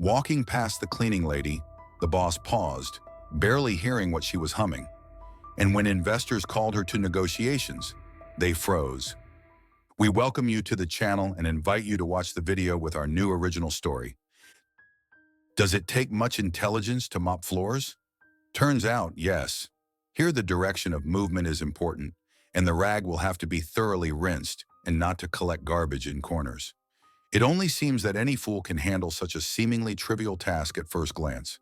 Walking past the cleaning lady, the boss paused, barely hearing what she was humming. And when investors called her to negotiations, they froze. We welcome you to the channel and invite you to watch the video with our new original story. Does it take much intelligence to mop floors? Turns out, yes. Here the direction of movement is important, and the rag will have to be thoroughly rinsed and not to collect garbage in corners. It only seems that any fool can handle such a seemingly trivial task at first glance.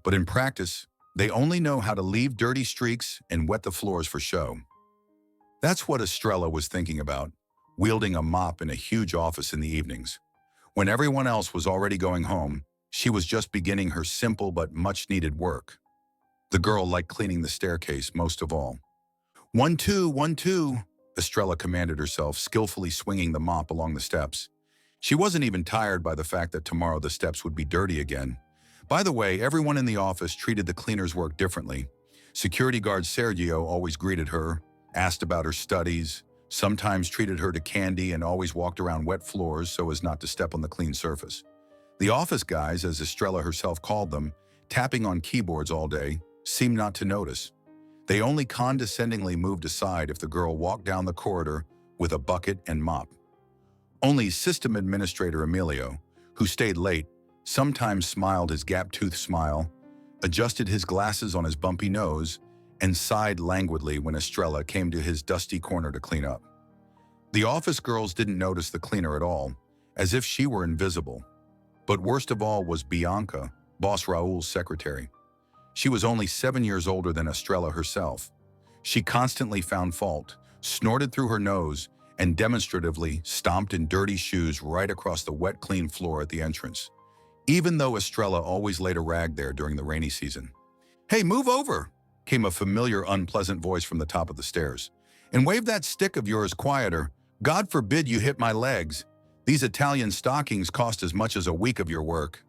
But in practice, they only know how to leave dirty streaks and wet the floors for show. That's what Estrella was thinking about, wielding a mop in a huge office in the evenings. When everyone else was already going home, she was just beginning her simple but much-needed work. The girl liked cleaning the staircase most of all. 1, 2, 1, 2, Estrella commanded herself, skillfully swinging the mop along the steps. She wasn't even tired by the fact that tomorrow the steps would be dirty again. By the way, everyone in the office treated the cleaner's work differently. Security guard Sergio always greeted her, asked about her studies, sometimes treated her to candy, and always walked around wet floors so as not to step on the clean surface. The office guys, as Estrella herself called them, tapping on keyboards all day, seemed not to notice. They only condescendingly moved aside if the girl walked down the corridor with a bucket and mop. Only system administrator Emilio, who stayed late, sometimes smiled his gap-toothed smile, adjusted his glasses on his bumpy nose, and sighed languidly when Estrella came to his dusty corner to clean up. The office girls didn't notice the cleaner at all, as if she were invisible. But worst of all was Bianca, Boss Raul's secretary. She was only 7 years older than Estrella herself. She constantly found fault, snorted through her nose, and demonstratively stomped in dirty shoes right across the wet, clean floor at the entrance, even though Estrella always laid a rag there during the rainy season. "Hey, move over," came a familiar, unpleasant voice from the top of the stairs. "And wave that stick of yours quieter. God forbid you hit my legs. These Italian stockings cost as much as a week of your work."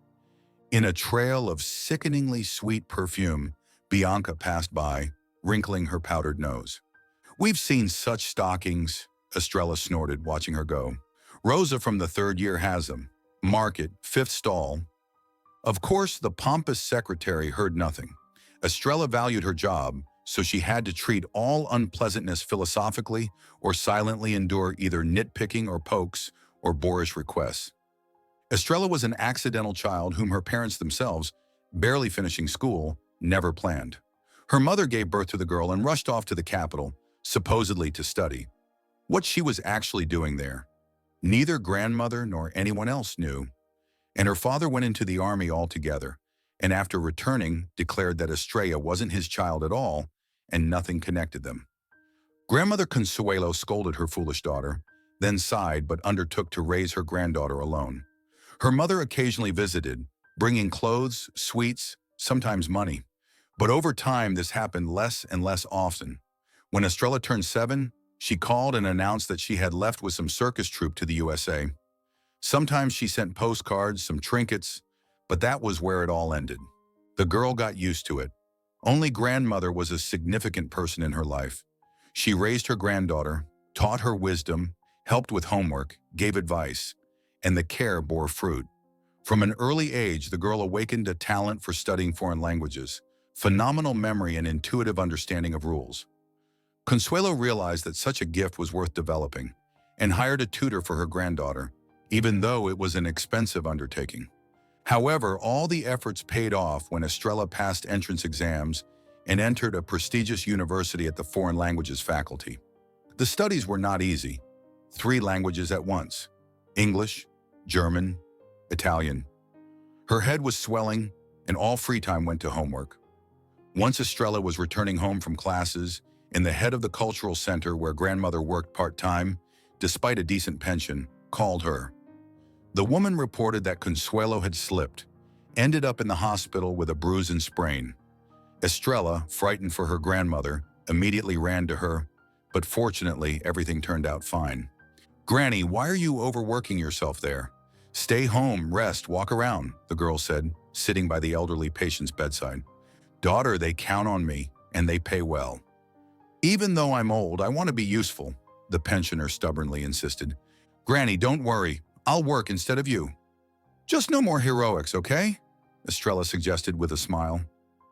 In a trail of sickeningly sweet perfume, Bianca passed by, wrinkling her powdered nose. "We've seen such stockings," Estrella snorted, watching her go. "Rosa from the 3rd year has them. Market, 5th stall." Of course, the pompous secretary heard nothing. Estrella valued her job, so she had to treat all unpleasantness philosophically or silently endure either nitpicking or pokes or boorish requests. Estrella was an accidental child whom her parents themselves, barely finishing school, never planned. Her mother gave birth to the girl and rushed off to the capital, supposedly to study. What she was actually doing there, neither grandmother nor anyone else knew. And her father went into the army altogether, and after returning, declared that Estrella wasn't his child at all, and nothing connected them. Grandmother Consuelo scolded her foolish daughter, then sighed but undertook to raise her granddaughter alone. Her mother occasionally visited, bringing clothes, sweets, sometimes money. But over time, this happened less and less often. When Estrella turned 7, she called and announced that she had left with some circus troupe to the USA. Sometimes she sent postcards, some trinkets, but that was where it all ended. The girl got used to it. Only grandmother was a significant person in her life. She raised her granddaughter, taught her wisdom, helped with homework, gave advice, and the care bore fruit. From an early age, the girl awakened a talent for studying foreign languages, phenomenal memory, and intuitive understanding of rules. Consuelo realized that such a gift was worth developing and hired a tutor for her granddaughter, even though it was an expensive undertaking. However, all the efforts paid off when Estrella passed entrance exams and entered a prestigious university at the foreign languages faculty. The studies were not easy. 3 languages at once: English, German, Italian. Her head was swelling, and all free time went to homework. Once Estrella was returning home from classes, and the head of the cultural center where grandmother worked part-time, despite a decent pension, called her. The woman reported that Consuelo had slipped, ended up in the hospital with a bruise and sprain. Estrella, frightened for her grandmother, immediately ran to her, but fortunately everything turned out fine. "Granny, why are you overworking yourself there? Stay home, rest, walk around," the girl said, sitting by the elderly patient's bedside. "Daughter, they count on me, and they pay well." "Even though I'm old, I want to be useful," the pensioner stubbornly insisted. "Granny, don't worry. I'll work instead of you." Just no more heroics, okay? Estrella suggested with a smile.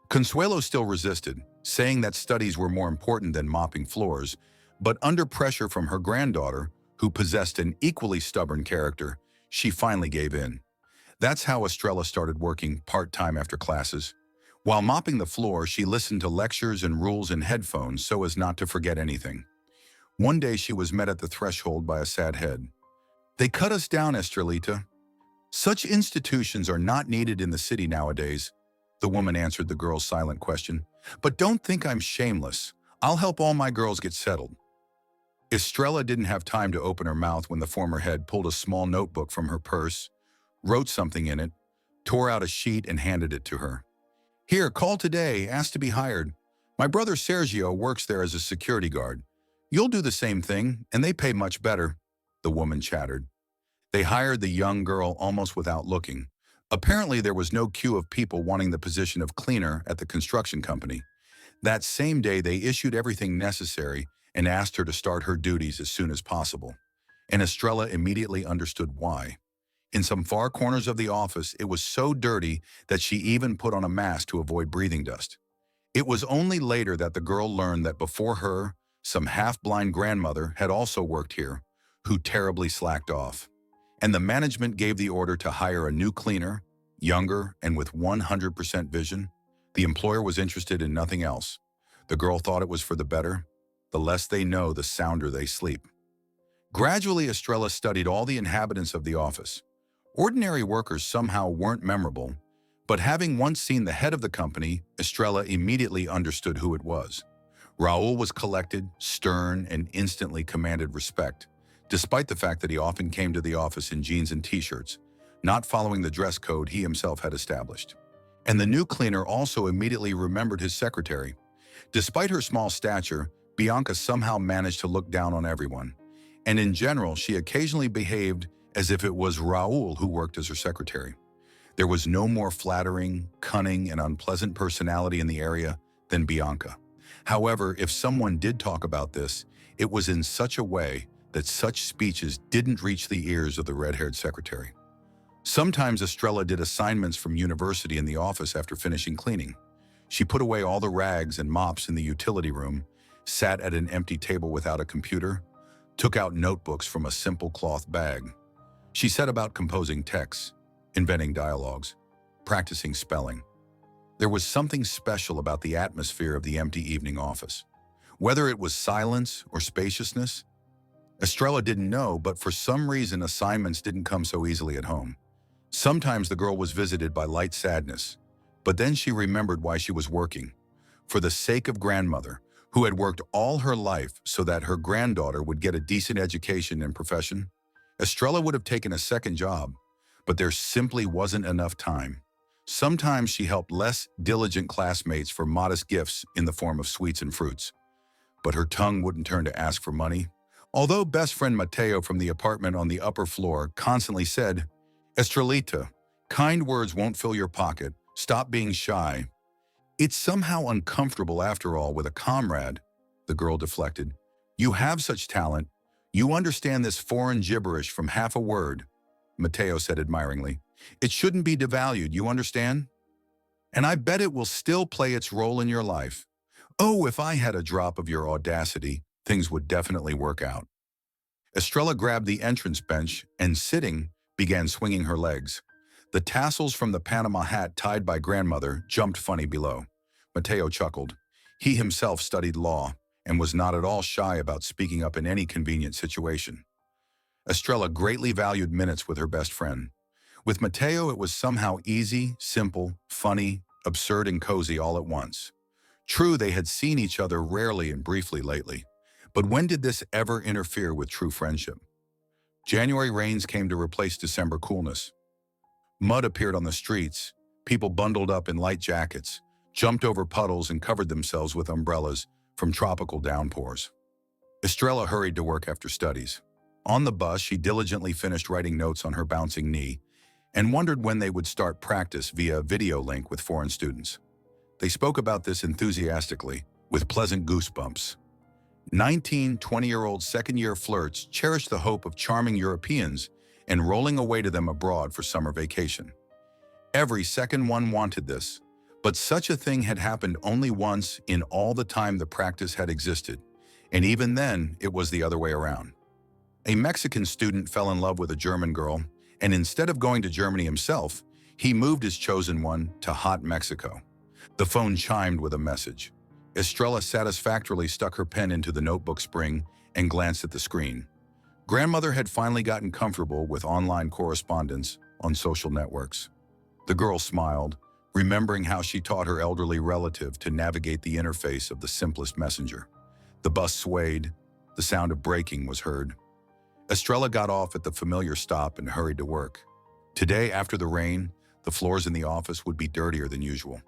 Consuelo still resisted, saying that studies were more important than mopping floors, but under pressure from her granddaughter, who possessed an equally stubborn character, she finally gave in. That's how Estrella started working part-time after classes. While mopping the floor, she listened to lectures and rules in headphones so as not to forget anything. One day she was met at the threshold by a sad head. They cut us down, Estrelita. Such institutions are not needed in the city nowadays, the woman answered the girl's silent question. But don't think I'm shameless. I'll help all my girls get settled. Estrella didn't have time to open her mouth when the former head pulled a small notebook from her purse, wrote something in it, tore out a sheet and handed it to her. Here, call today, ask to be hired. My brother Sergio works there as a security guard. You'll do the same thing, and they pay much better, the woman chattered. They hired the young girl almost without looking. Apparently, there was no queue of people wanting the position of cleaner at the construction company. That same day, they issued everything necessary and asked her to start her duties as soon as possible. And Estrella immediately understood why. In some far corners of the office, it was so dirty that she even put on a mask to avoid breathing dust. It was only later that the girl learned that before her, some half-blind grandmother had also worked here, who terribly slacked off. And the management gave the order to hire a new cleaner, younger and with 100% vision. The employer was interested in nothing else. The girl thought it was for the better. The less they know, the sounder they sleep. Gradually, Estrella studied all the inhabitants of the office. Ordinary workers somehow weren't memorable, but having once seen the head of the company, Estrella immediately understood who it was. Raul was collected, stern, and instantly commanded respect, despite the fact that he often came to the office in jeans and t-shirts, not following the dress code he himself had established. And the new cleaner also immediately remembered his secretary. Despite her small stature, Bianca somehow managed to look down on everyone, and in general, she occasionally behaved as if it was Raul who worked as her secretary. There was no more flattering, cunning, and unpleasant personality in the area than Bianca. However, if someone did talk about this, it was in such a way that such speeches didn't reach the ears of the red-haired secretary. Sometimes Estrella did assignments from university in the office after finishing cleaning. She put away all the rags and mops in the utility room, sat at an empty table without a computer, took out notebooks from a simple cloth bag. She set about composing texts, inventing dialogues, practicing spelling. There was something special about the atmosphere of the empty evening office. Whether it was silence or spaciousness, Estrella didn't know, but for some reason assignments didn't come so easily at home. Sometimes the girl was visited by light sadness, but then she remembered why she was working. For the sake of grandmother, who had worked all her life so that her granddaughter would get a decent education and profession, Estrella would have taken a second job, but there simply wasn't enough time. Sometimes she helped less diligent classmates for modest gifts in the form of sweets and fruits, but her tongue wouldn't turn to ask for money. Although best friend Mateo from the apartment on the upper floor constantly said, Estrelita, kind words won't fill your pocket, stop being shy. It's somehow uncomfortable after all with a comrade, the girl deflected. You have such talent. You understand this foreign gibberish from half a word, Mateo said admiringly. It shouldn't be devalued, you understand? And I bet it will still play its role in your life. Oh, if I had a drop of your audacity, things would definitely work out. Estrella grabbed the entrance bench and, sitting, began swinging her legs. The tassels from the Panama hat tied by grandmother jumped funny below. Mateo chuckled. He himself studied law and was not at all shy about speaking up in any convenient situation. Estrella greatly valued minutes with her best friend. With Mateo, it was somehow easy, simple, funny, absurd, and cozy all at once. True, they had seen each other rarely and briefly lately, but when did this ever interfere with true friendship? January rains came to replace December coolness. Mud appeared on the streets. People bundled up in light jackets, jumped over puddles and covered themselves with umbrellas from tropical downpours. Estrella hurried to work after studies. On the bus, she diligently finished writing notes on her bouncing knee and wondered when they would start practice via video link with foreign students. They spoke about this enthusiastically, with pleasant goosebumps. 19, 20-year-old second-year flirts cherished the hope of charming Europeans and rolling away to them abroad for summer vacation. Every second one wanted this, but such a thing had happened only once in all the time the practice had existed, and even then it was the other way around. A Mexican student fell in love with a German girl, and instead of going to Germany himself, he moved his chosen one to hot Mexico. The phone chimed with a message. Estrella satisfactorily stuck her pen into the notebook spring and glanced at the screen. Grandmother had finally gotten comfortable with online correspondence on social networks. The girl smiled, remembering how she taught her elderly relative to navigate the interface of the simplest messenger. The bus swayed. The sound of braking was heard. Estrella got off at the familiar stop and hurried to work. Today, after the rain, the floors in the office would be dirtier than usual.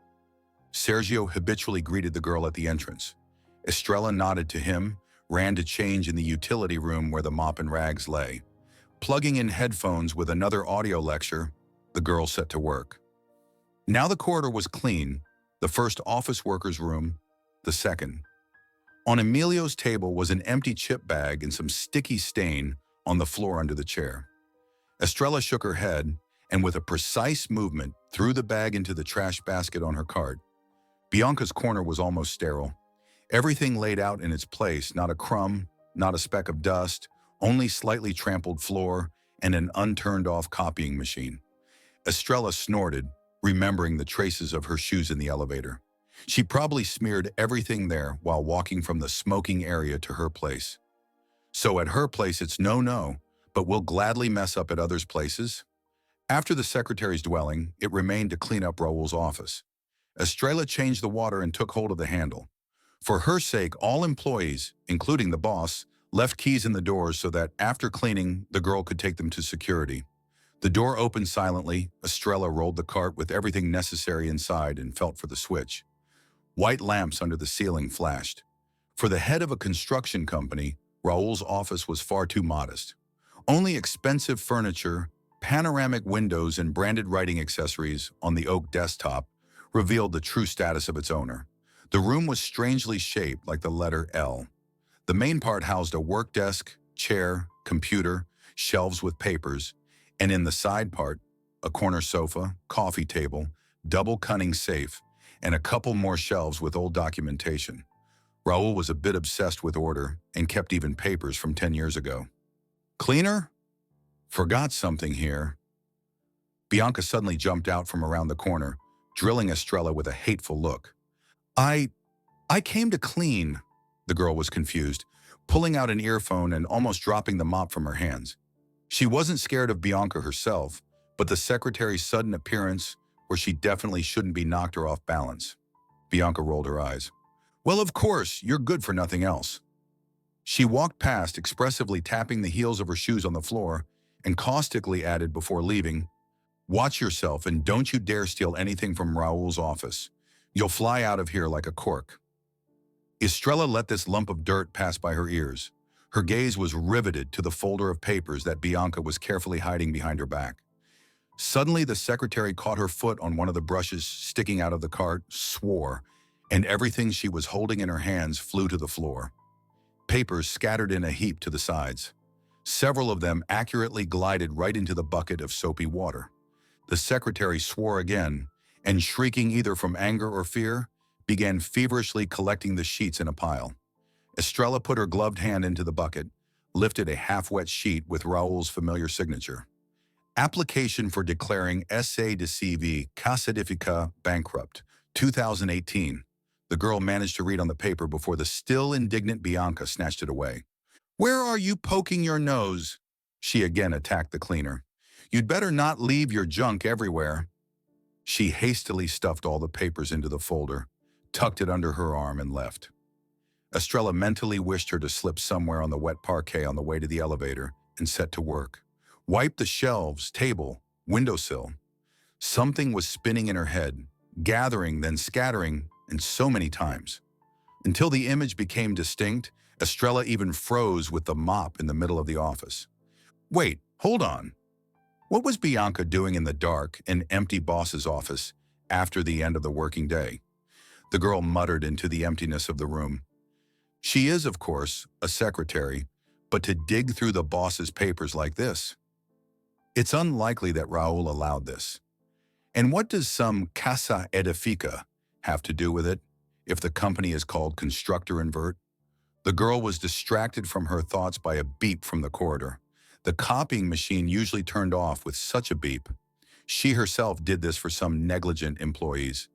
Sergio habitually greeted the girl at the entrance. Estrella nodded to him, ran to change in the utility room where the mop and rags lay. Plugging in headphones with another audio lecture, the girl set to work. Now the corridor was clean, the first office worker's room, the second. On Emilio's table was an empty chip bag and some sticky stain on the floor under the chair. Estrella shook her head and with a precise movement threw the bag into the trash basket on her cart. Bianca's corner was almost sterile. Everything laid out in its place, not a crumb, not a speck of dust, only slightly trampled floor and an unturned-off copying machine. Estrella snorted, remembering the traces of her shoes in the elevator. She probably smeared everything there while walking from the smoking area to her place. So at her place it's no, but we'll gladly mess up at others' places. After the secretary's dwelling, it remained to clean up Raul's office. Estrella changed the water and took hold of the handle. For her sake, all employees, including the boss, left keys in the doors so that after cleaning, the girl could take them to security. The door opened silently. Estrella rolled the cart with everything necessary inside and felt for the switch. White lamps under the ceiling flashed. For the head of a construction company, Raul's office was far too modest. Only expensive furniture, panoramic windows, and branded writing accessories on the oak desktop revealed the true status of its owner. The room was strangely shaped like the letter L. The main part housed a work desk, chair, computer, shelves with papers, and in the side part, a corner sofa, coffee table, double cunning safe, and a couple more shelves with old documentation. Raul was a bit obsessed with order and kept even papers from 10 years ago. Cleaner? Forgot something here. Bianca suddenly jumped out from around the corner, drilling Estrella with a hateful look. I came to clean. The girl was confused, pulling out an earphone and almost dropping the mop from her hands. She wasn't scared of Bianca herself, but the secretary's sudden appearance where she definitely shouldn't be knocked her off balance. Bianca rolled her eyes. Well, of course, you're good for nothing else. She walked past, expressively tapping the heels of her shoes on the floor, and caustically added before leaving, Watch yourself and don't you dare steal anything from Raul's office. You'll fly out of here like a cork. Estrella let this lump of dirt pass by her ears. Her gaze was riveted to the folder of papers that Bianca was carefully hiding behind her back. Suddenly, the secretary caught her foot on one of the brushes sticking out of the cart, swore, and everything she was holding in her hands flew to the floor. Papers scattered in a heap to the sides. Several of them accurately glided right into the bucket of soapy water. The secretary swore again, and shrieking either from anger or fear, began feverishly collecting the sheets in a pile. Estrella put her gloved hand into the bucket, lifted a half-wet sheet with Raul's familiar signature. Application for declaring S.A. de CV Casadifica bankrupt, 2018. The girl managed to read on the paper before the still indignant Bianca snatched it away. Where are you poking your nose? She again attacked the cleaner. You'd better not leave your junk everywhere. She hastily stuffed all the papers into the folder, tucked it under her arm, and left. Estrella mentally wished her to slip somewhere on the wet parquet on the way to the elevator and set to work. Wipe the shelves, table, windowsill. Something was spinning in her head, gathering, then scattering, and so many times. Until the image became distinct, Estrella even froze with the mop in the middle of the office. Wait, hold on. What was Bianca doing in the dark and empty boss's office after the end of the working day? The girl muttered into the emptiness of the room. She is, of course, a secretary, but to dig through the boss's papers like this. It's unlikely that Raul allowed this. And what does some casa edifica have to do with it if the company is called Constructor Invert? The girl was distracted from her thoughts by a beep from the corridor. The copying machine usually turned off with such a beep. She herself did this for some negligent employees.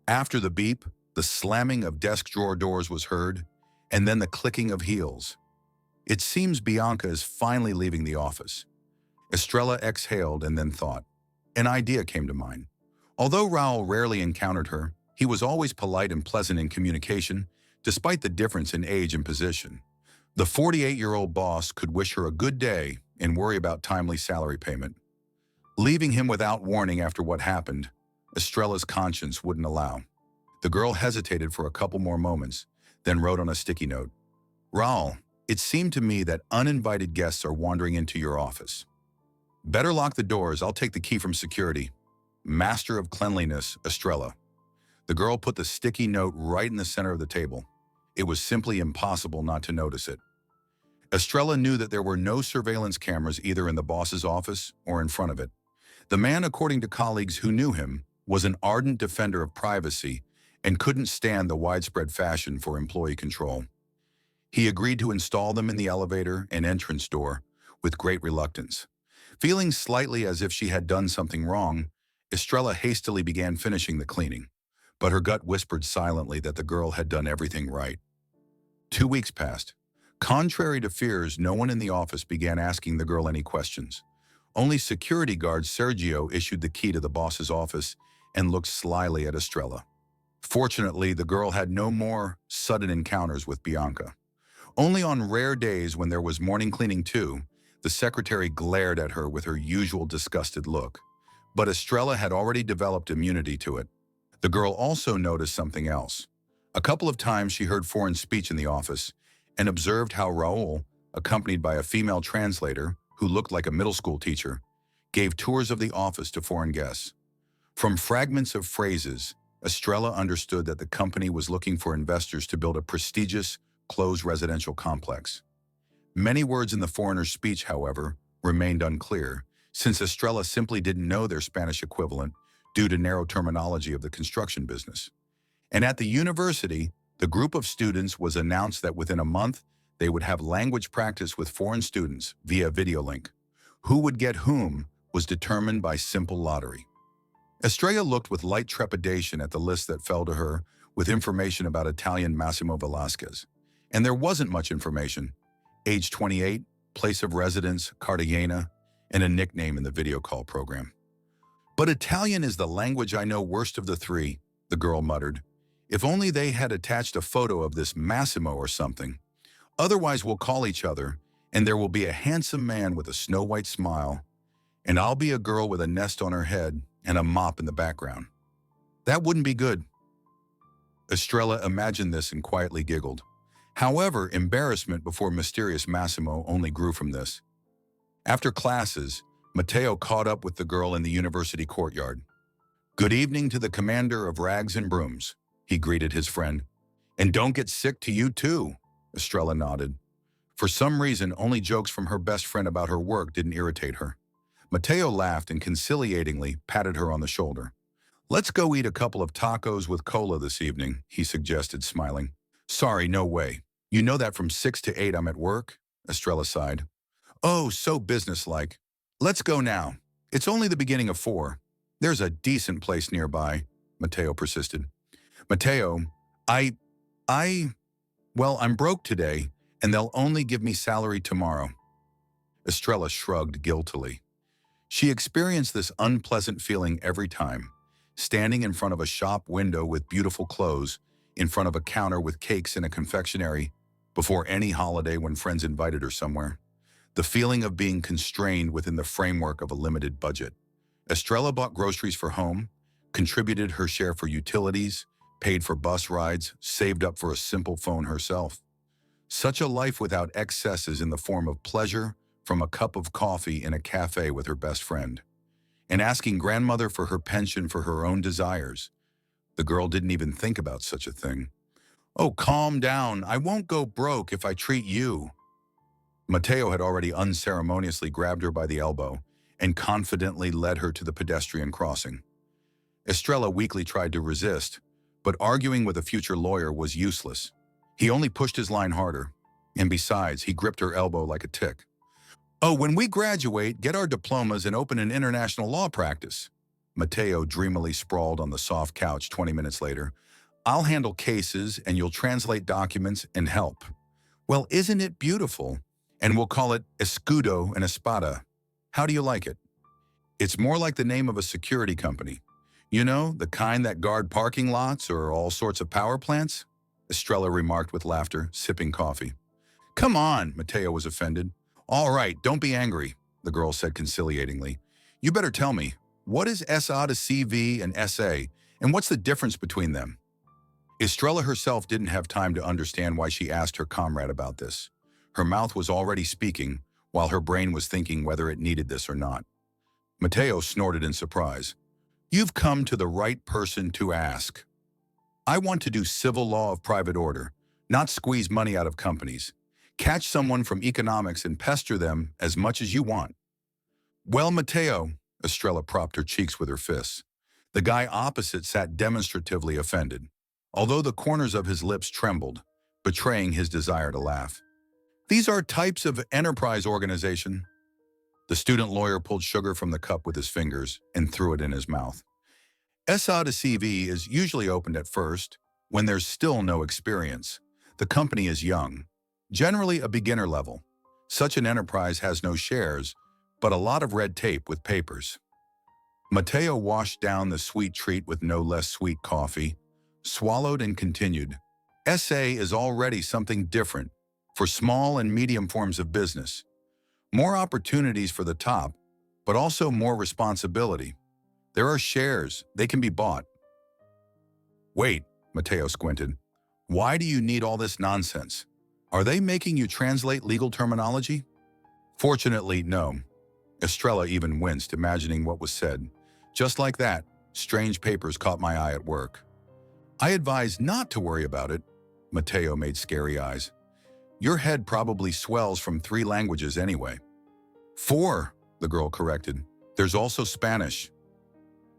After the beep, the slamming of desk drawer doors was heard, and then the clicking of heels. It seems Bianca is finally leaving the office. Estrella exhaled and then thought. An idea came to mind. Although Raul rarely encountered her, he was always polite and pleasant in communication, despite the difference in age and position. The 48-year-old boss could wish her a good day and worry about timely salary payment. Leaving him without warning after what happened, Estrella's conscience wouldn't allow. The girl hesitated for a couple more moments, then wrote on a sticky note, "Raul, it seemed to me that uninvited guests are wandering into your office. Better lock the doors, I'll take the key from security. Master of cleanliness, Estrella." The girl put the sticky note right in the center of the table. It was simply impossible not to notice it. Estrella knew that there were no surveillance cameras either in the boss's office or in front of it. The man, according to colleagues who knew him, was an ardent defender of privacy and couldn't stand the widespread fashion for employee control. He agreed to install them in the elevator and entrance door with great reluctance. Feeling slightly as if she had done something wrong, Estrella hastily began finishing the cleaning, but her gut whispered silently that the girl had done everything right. 2 weeks passed. Contrary to fears, no one in the office began asking the girl any questions. Only security guard Sergio issued the key to the boss's office and looked slyly at Estrella. Fortunately, the girl had no more sudden encounters with Bianca. Only on rare days when there was morning cleaning too, the secretary glared at her with her usual disgusted look. But Estrella had already developed immunity to it. The girl also noticed something else. A couple of times she heard foreign speech in the office and observed how Raul, accompanied by a female translator who looked like a middle school teacher, gave tours of the office to foreign guests. From fragments of phrases, Estrella understood that the company was looking for investors to build a prestigious, closed residential complex. Many words in the foreigner's speech, however, remained unclear, since Estrella simply didn't know their Spanish equivalent due to narrow terminology of the construction business. And at the university, the group of students was announced that within a month, they would have language practice with foreign students via video link. Who would get whom was determined by simple lottery. Estrella looked with light trepidation at the list that fell to her with information about Italian Massimo Velasquez. And there wasn't much information. Age 28, place of residence, Cartagena, and a nickname in the video call program. "But Italian is the language I know worst of the three," the girl muttered. "If only they had attached a photo of this Massimo or something. Otherwise we'll call each other, and there will be a handsome man with a snow-white smile, and I'll be a girl with a nest on her head and a mop in the background. That wouldn't be good." Estrella imagined this and quietly giggled. However, embarrassment before mysterious Massimo only grew from this. After classes, Matteo caught up with the girl in the university courtyard. "Good evening to the commander of Rags and Brooms," he greeted his friend. "And don't get sick to you too," Estrella nodded. For some reason, only jokes from her best friend about her work didn't irritate her. Matteo laughed and conciliatingly patted her on the shoulder. "Let's go eat a couple of tacos with cola this evening," he suggested, smiling. "Sorry, no way. You know that from 6 to 8 I'm at work?" Estrella sighed. "Oh, so businesslike. Let's go now. It's only the beginning of 4. There's a decent place nearby," Matteo persisted. "Matteo, well, I'm broke today, and they'll only give me salary tomorrow." Estrella shrugged guiltily. She experienced this unpleasant feeling every time, standing in front of a shop window with beautiful clothes, in front of a counter with cakes in a confectionery, before any holiday when friends invited her somewhere. The feeling of being constrained within the framework of a limited budget. Estrella bought groceries for home, contributed her share for utilities, paid for bus rides, saved up for a simple phone herself. Such a life without excesses in the form of pleasure from a cup of coffee in a cafe with her best friend. And asking grandmother for her pension for her own desires. The girl didn't even think about such a thing. "Oh, calm down. I won't go broke if I treat you." Matteo had already unceremoniously grabbed her by the elbow and confidently led her to the pedestrian crossing. Estrella weakly tried to resist, but arguing with a future lawyer was useless. He only pushed his line harder, and besides, he gripped her elbow like a tick. "Oh, when we graduate, get our diplomas and open an international law practice." Mateo dreamily sprawled on the soft couch 20 minutes later. "I'll handle cases and you'll translate documents and help." "Well, isn't it beautiful? And we'll call it Escudo and Espada. How do you like it?" "It's more like the name of a security company. You know, the kind that guard parking lots or all sorts of power plants?" Estrella remarked with laughter, sipping coffee. "Come on," Mateo was offended. "All right, don't be angry," the girl said conciliatingly. "You better tell me, what is SA to CV and SA, and what's the difference between them?" Estrella herself didn't have time to understand why she asked her comrade about this. Her mouth was already speaking, while her brain was thinking whether it needed this or not. Mateo snorted in surprise. "You've come to the right person to ask. I want to do civil law of private order, not squeeze money out of companies. Catch someone from economics and pester them as much as you want." "Well, Mateo," Estrella propped her cheeks with her fists. The guy opposite sat demonstratively offended, although the corners of his lips trembled, betraying his desire to laugh. "These are types of enterprise organization." The student lawyer pulled sugar from the cup with his fingers and threw it in his mouth. "SA to CV is usually opened at first, when there's still no experience. The company is young, generally a beginner level. Such an enterprise has no shares, but a lot of red tape with papers." Mateo washed down the sweet treat with no less sweet coffee, swallowed and continued. "SA is already something different for small and medium forms of business. More opportunities for the top, but also more responsibility. There are shares, they can be bought." "Wait," Mateo squinted. "Why do you need all this nonsense? Are they making you translate legal terminology?" "Fortunately, no." Estrella even winced, imagining what was said. Just like that, strange papers caught my eye at work. "I advise not to worry about it." Mateo made scary eyes. "Your head probably swells from 3 languages anyway." "4," the girl corrected. "There's also Spanish."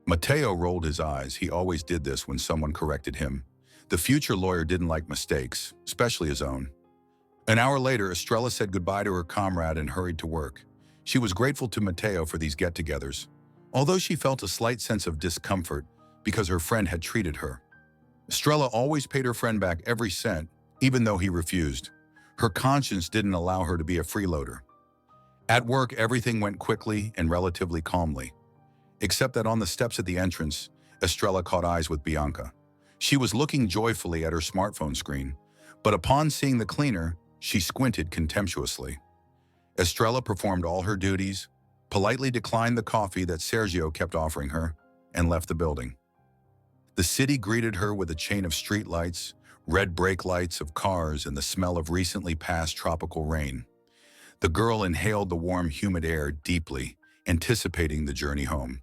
Mateo rolled his eyes. He always did this when someone corrected him. The future lawyer didn't like mistakes, especially his own. An hour later, Estrella said goodbye to her comrade and hurried to work. She was grateful to Mateo for these get-togethers, although she felt a slight sense of discomfort because her friend had treated her. Estrella always paid her friend back every cent, even though he refused. Her conscience didn't allow her to be a freeloader. At work, everything went quickly and relatively calmly, except that on the steps at the entrance, Estrella caught eyes with Bianca. She was looking joyfully at her smartphone screen, but upon seeing the cleaner, she squinted contemptuously. Estrella performed all her duties, politely declined the coffee that Sergio kept offering her, and left the building. The city greeted her with a chain of streetlights, red brake lights of cars, and the smell of recently passed tropical rain. The girl inhaled the warm, humid air deeply, anticipating the journey home.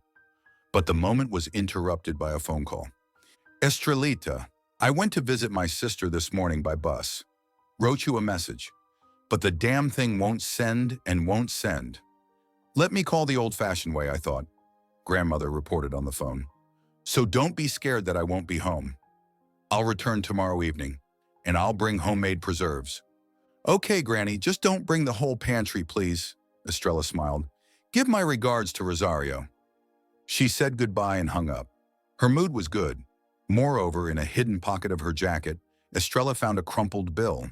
But the moment was interrupted by a phone call. "Estrelita, I went to visit my sister this morning by bus. Wrote you a message, but the damn thing won't send and won't send." "Let me call the old-fashioned way," I thought, grandmother reported on the phone. "So don't be scared that I won't be home. I'll return tomorrow evening, and I'll bring homemade preserves." "Okay, Granny, just don't bring the whole pantry, please," Estrella smiled. "Give my regards to Rosario." She said goodbye and hung up. Her mood was good. Moreover, in a hidden pocket of her jacket, Estrella found a crumpled bill,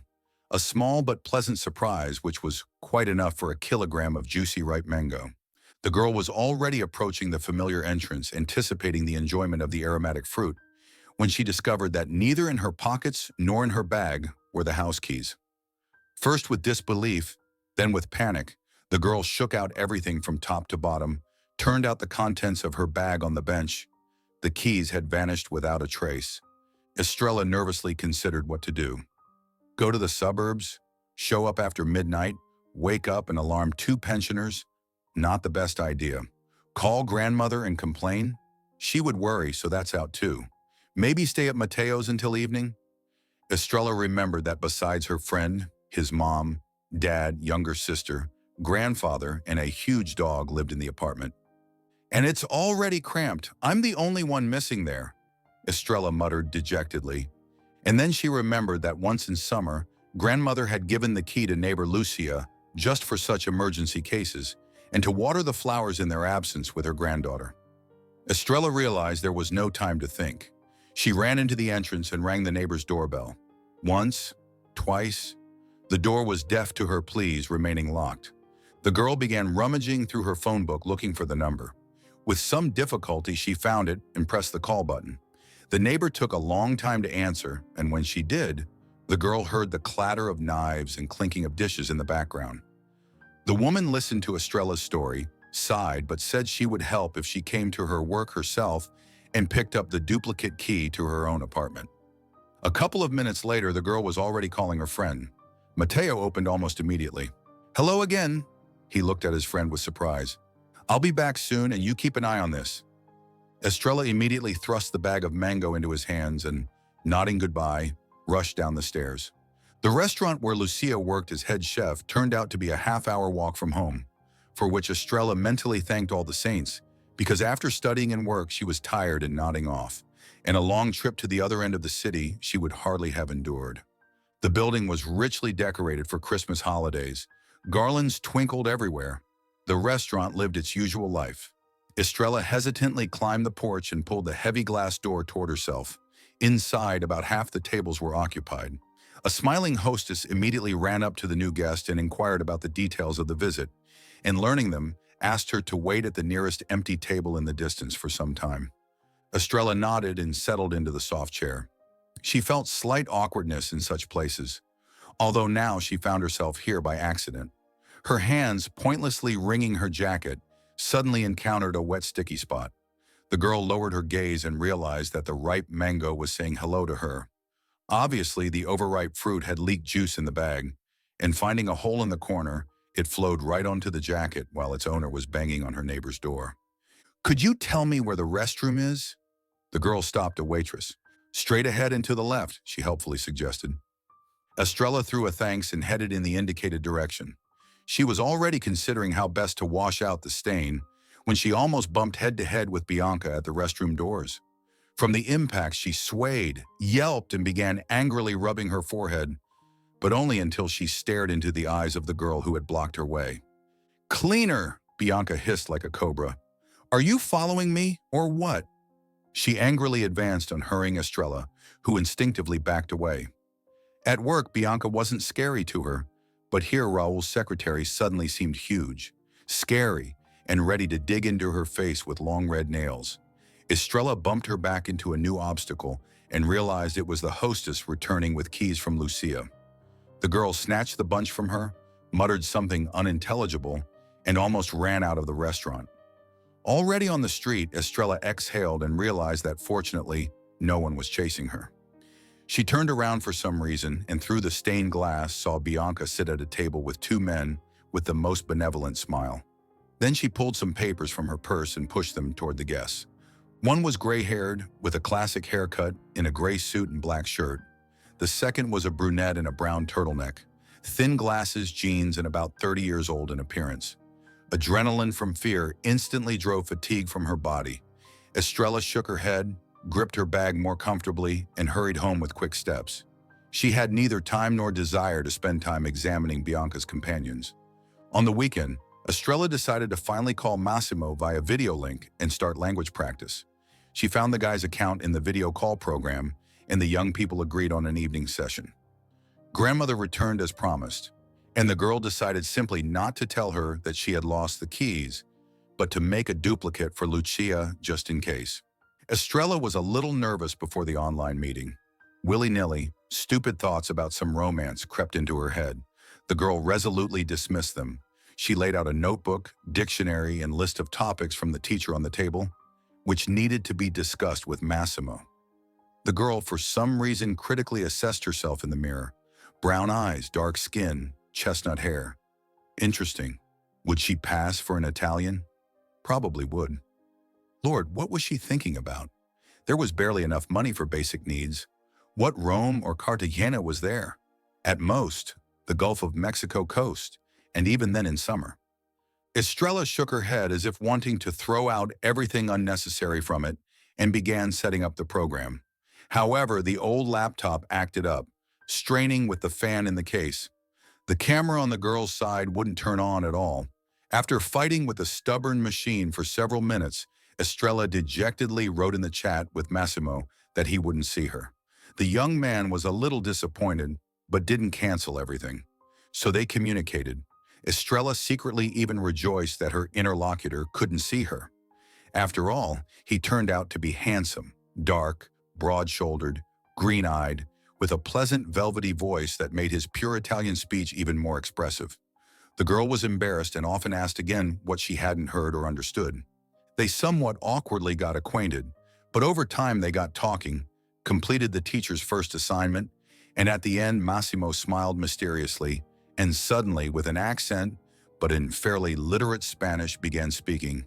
a small but pleasant surprise which was quite enough for a kilogram of juicy ripe mango. The girl was already approaching the familiar entrance, anticipating the enjoyment of the aromatic fruit, when she discovered that neither in her pockets nor in her bag were the house keys. First with disbelief, then with panic, the girl shook out everything from top to bottom, turned out the contents of her bag on the bench. The keys had vanished without a trace. Estrella nervously considered what to do. Go to the suburbs? Show up after midnight? Wake up and alarm 2 pensioners? Not the best idea. Call grandmother and complain? She would worry, so that's out too. Maybe stay at Mateo's until evening? Estrella remembered that besides her friend, his mom, dad, younger sister, grandfather, and a huge dog lived in the apartment. And it's already cramped. I'm the only one missing there, Estrella muttered dejectedly. And then she remembered that once in summer, grandmother had given the key to neighbor Lucia just for such emergency cases, and to water the flowers in their absence with her granddaughter. Estrella realized there was no time to think. She ran into the entrance and rang the neighbor's doorbell. Once, twice. The door was deaf to her pleas, remaining locked. The girl began rummaging through her phone book looking for the number. With some difficulty, she found it and pressed the call button. The neighbor took a long time to answer, and when she did, the girl heard the clatter of knives and clinking of dishes in the background. The woman listened to Estrella's story, sighed, but said she would help if she came to her work herself and picked up the duplicate key to her own apartment. A couple of minutes later, the girl was already calling her friend. Mateo opened almost immediately. "Hello again." He looked at his friend with surprise. "I'll be back soon, and you keep an eye on this." Estrella immediately thrust the bag of mango into his hands and, nodding goodbye, rushed down the stairs. The restaurant where Lucia worked as head chef turned out to be a half-hour walk from home, for which Estrella mentally thanked all the saints, because after studying and work she was tired and nodding off, and a long trip to the other end of the city she would hardly have endured. The building was richly decorated for Christmas holidays. Garlands twinkled everywhere. The restaurant lived its usual life. Estrella hesitantly climbed the porch and pulled the heavy glass door toward herself. Inside, about half the tables were occupied. A smiling hostess immediately ran up to the new guest and inquired about the details of the visit, and learning them, asked her to wait at the nearest empty table in the distance for some time. Estrella nodded and settled into the soft chair. She felt slight awkwardness in such places, although now she found herself here by accident. Her hands, pointlessly wringing her jacket, suddenly encountered a wet, sticky spot. The girl lowered her gaze and realized that the ripe mango was saying hello to her. Obviously, the overripe fruit had leaked juice in the bag, and finding a hole in the corner, it flowed right onto the jacket while its owner was banging on her neighbor's door. "Could you tell me where the restroom is?" The girl stopped a waitress. "Straight ahead and to the left," she helpfully suggested. Estrella threw a thanks and headed in the indicated direction. She was already considering how best to wash out the stain when she almost bumped head-to-head with Bianca at the restroom doors. From the impact, she swayed, yelped, and began angrily rubbing her forehead, but only until she stared into the eyes of the girl who had blocked her way. "Cleaner!" Bianca hissed like a cobra. "Are you following me, or what?" She angrily advanced on hurrying Estrella, who instinctively backed away. At work, Bianca wasn't scary to her, but here Raul's secretary suddenly seemed huge, scary, and ready to dig into her face with long red nails. Estrella bumped her back into a new obstacle and realized it was the hostess returning with keys from Lucia. The girl snatched the bunch from her, muttered something unintelligible, and almost ran out of the restaurant. Already on the street, Estrella exhaled and realized that fortunately, no one was chasing her. She turned around for some reason and through the stained glass saw Bianca sit at a table with two men with the most benevolent smile. Then she pulled some papers from her purse and pushed them toward the guests. One was gray-haired, with a classic haircut, in a gray suit and black shirt. The second was a brunette in a brown turtleneck, thin glasses, jeans, and about 30 years old in appearance. Adrenaline from fear instantly drove fatigue from her body. Estrella shook her head, gripped her bag more comfortably, and hurried home with quick steps. She had neither time nor desire to spend time examining Bianca's companions. On the weekend, Estrella decided to finally call Massimo via video link and start language practice. She found the guy's account in the video call program, and the young people agreed on an evening session. Grandmother returned as promised, and the girl decided simply not to tell her that she had lost the keys, but to make a duplicate for Lucia just in case. Estrella was a little nervous before the online meeting. Willy-nilly, stupid thoughts about some romance crept into her head. The girl resolutely dismissed them. She laid out a notebook, dictionary, and list of topics from the teacher on the table, which needed to be discussed with Massimo. The girl, for some reason, critically assessed herself in the mirror. Brown eyes, dark skin, chestnut hair. Interesting. Would she pass for an Italian? Probably would. Lord, what was she thinking about? There was barely enough money for basic needs. What Rome or Cartagena was there? At most, the Gulf of Mexico coast, and even then in summer. Estrella shook her head as if wanting to throw out everything unnecessary from it and began setting up the program. However, the old laptop acted up, straining with the fan in the case. The camera on the girl's side wouldn't turn on at all. After fighting with the stubborn machine for several minutes, Estrella dejectedly wrote in the chat with Massimo that he wouldn't see her. The young man was a little disappointed, but didn't cancel everything. So they communicated. Estrella secretly even rejoiced that her interlocutor couldn't see her. After all, he turned out to be handsome, dark, broad-shouldered, green-eyed, with a pleasant velvety voice that made his pure Italian speech even more expressive. The girl was embarrassed and often asked again what she hadn't heard or understood. They somewhat awkwardly got acquainted, but over time they got talking, completed the teacher's first assignment, and at the end Massimo smiled mysteriously and suddenly, with an accent, but in fairly literate Spanish, began speaking.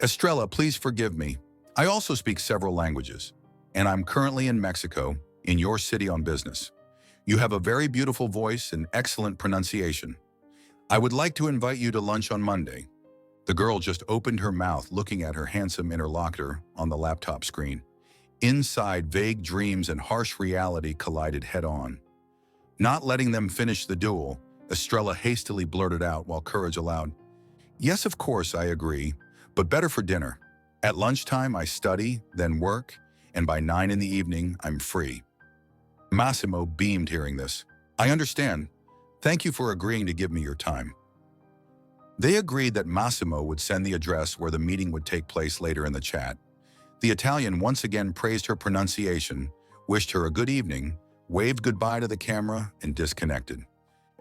Estrella, please forgive me. I also speak several languages, and I'm currently in Mexico, in your city on business. You have a very beautiful voice and excellent pronunciation. I would like to invite you to lunch on Monday. The girl just opened her mouth, looking at her handsome interlocutor on the laptop screen. Inside, vague dreams and harsh reality collided head-on. Not letting them finish the duel, Estrella hastily blurted out while courage allowed. Yes, of course, I agree, but better for dinner. At lunchtime, I study, then work, and by 9 in the evening, I'm free. Massimo beamed hearing this. I understand. Thank you for agreeing to give me your time. They agreed that Massimo would send the address where the meeting would take place later in the chat. The Italian once again praised her pronunciation, wished her a good evening, waved goodbye to the camera, and disconnected.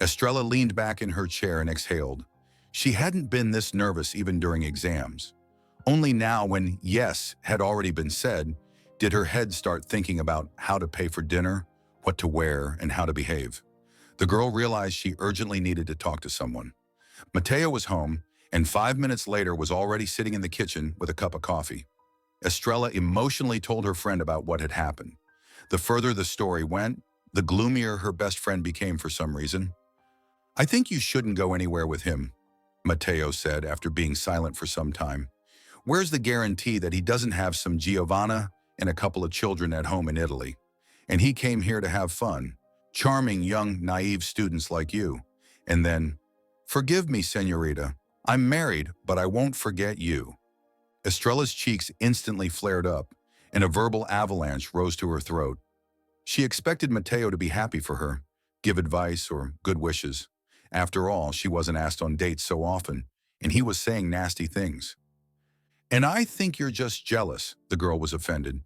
Estrella leaned back in her chair and exhaled. She hadn't been this nervous even during exams. Only now, when yes had already been said, did her head start thinking about how to pay for dinner, what to wear, and how to behave. The girl realized she urgently needed to talk to someone. Matteo was home, and 5 minutes later was already sitting in the kitchen with a cup of coffee. Estrella emotionally told her friend about what had happened. The further the story went, the gloomier her best friend became for some reason. I think you shouldn't go anywhere with him, Matteo said after being silent for some time. Where's the guarantee that he doesn't have some Giovanna and a couple of children at home in Italy? And he came here to have fun, charming young, naive students like you. And then, forgive me, senorita, I'm married, but I won't forget you. Estrella's cheeks instantly flared up, and a verbal avalanche rose to her throat. She expected Matteo to be happy for her, give advice or good wishes. After all, she wasn't asked on dates so often, and he was saying nasty things. And I think you're just jealous, the girl was offended.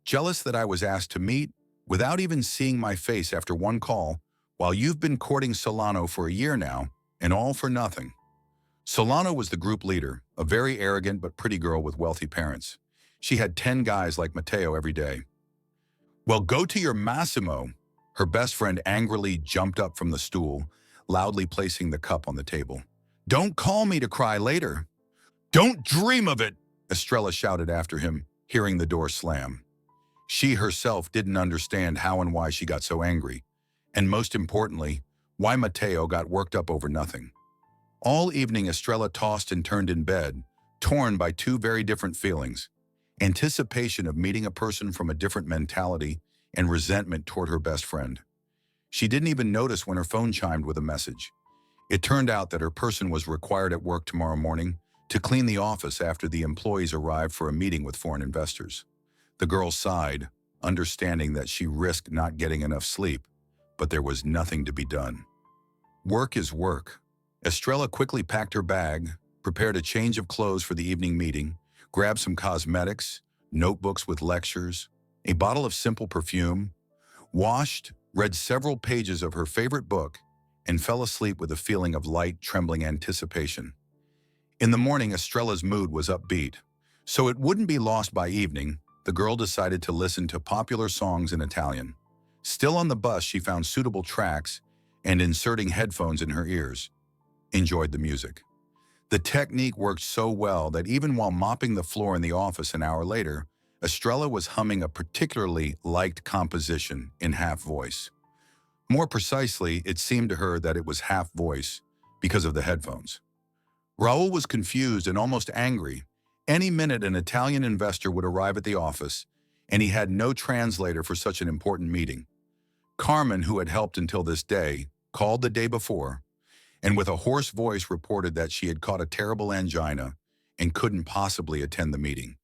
Jealous that I was asked to meet, without even seeing my face after one call, while you've been courting Solano for a year now, and all for nothing. Solano was the group leader, a very arrogant but pretty girl with wealthy parents. She had 10 guys like Matteo every day. Well, go to your Massimo. Her best friend angrily jumped up from the stool, loudly placing the cup on the table. Don't call me to cry later. Don't dream of it, Estrella shouted after him, hearing the door slam. She herself didn't understand how and why she got so angry, and most importantly, why Matteo got worked up over nothing. All evening, Estrella tossed and turned in bed, torn by two very different feelings: anticipation of meeting a person from a different mentality and resentment toward her best friend. She didn't even notice when her phone chimed with a message. It turned out that her person was required at work tomorrow morning to clean the office after the employees arrived for a meeting with foreign investors. The girl sighed, understanding that she risked not getting enough sleep, but there was nothing to be done. Work is work. Estrella quickly packed her bag, prepared a change of clothes for the evening meeting, grabbed some cosmetics, notebooks with lectures, a bottle of simple perfume, washed, read several pages of her favorite book, and fell asleep with a feeling of light, trembling anticipation. In the morning, Estrella's mood was upbeat. So it wouldn't be lost by evening, the girl decided to listen to popular songs in Italian. Still on the bus, she found suitable tracks and, inserting headphones in her ears, enjoyed the music. The technique worked so well that even while mopping the floor in the office an hour later, Estrella was humming a particularly liked composition in half voice. More precisely, it seemed to her that it was half voice, because of the headphones. Raul was confused and almost angry. Any minute an Italian investor would arrive at the office, and he had no translator for such an important meeting. Carmen, who had helped until this day, called the day before, and with a hoarse voice reported that she had caught a terrible angina and couldn't possibly attend the meeting.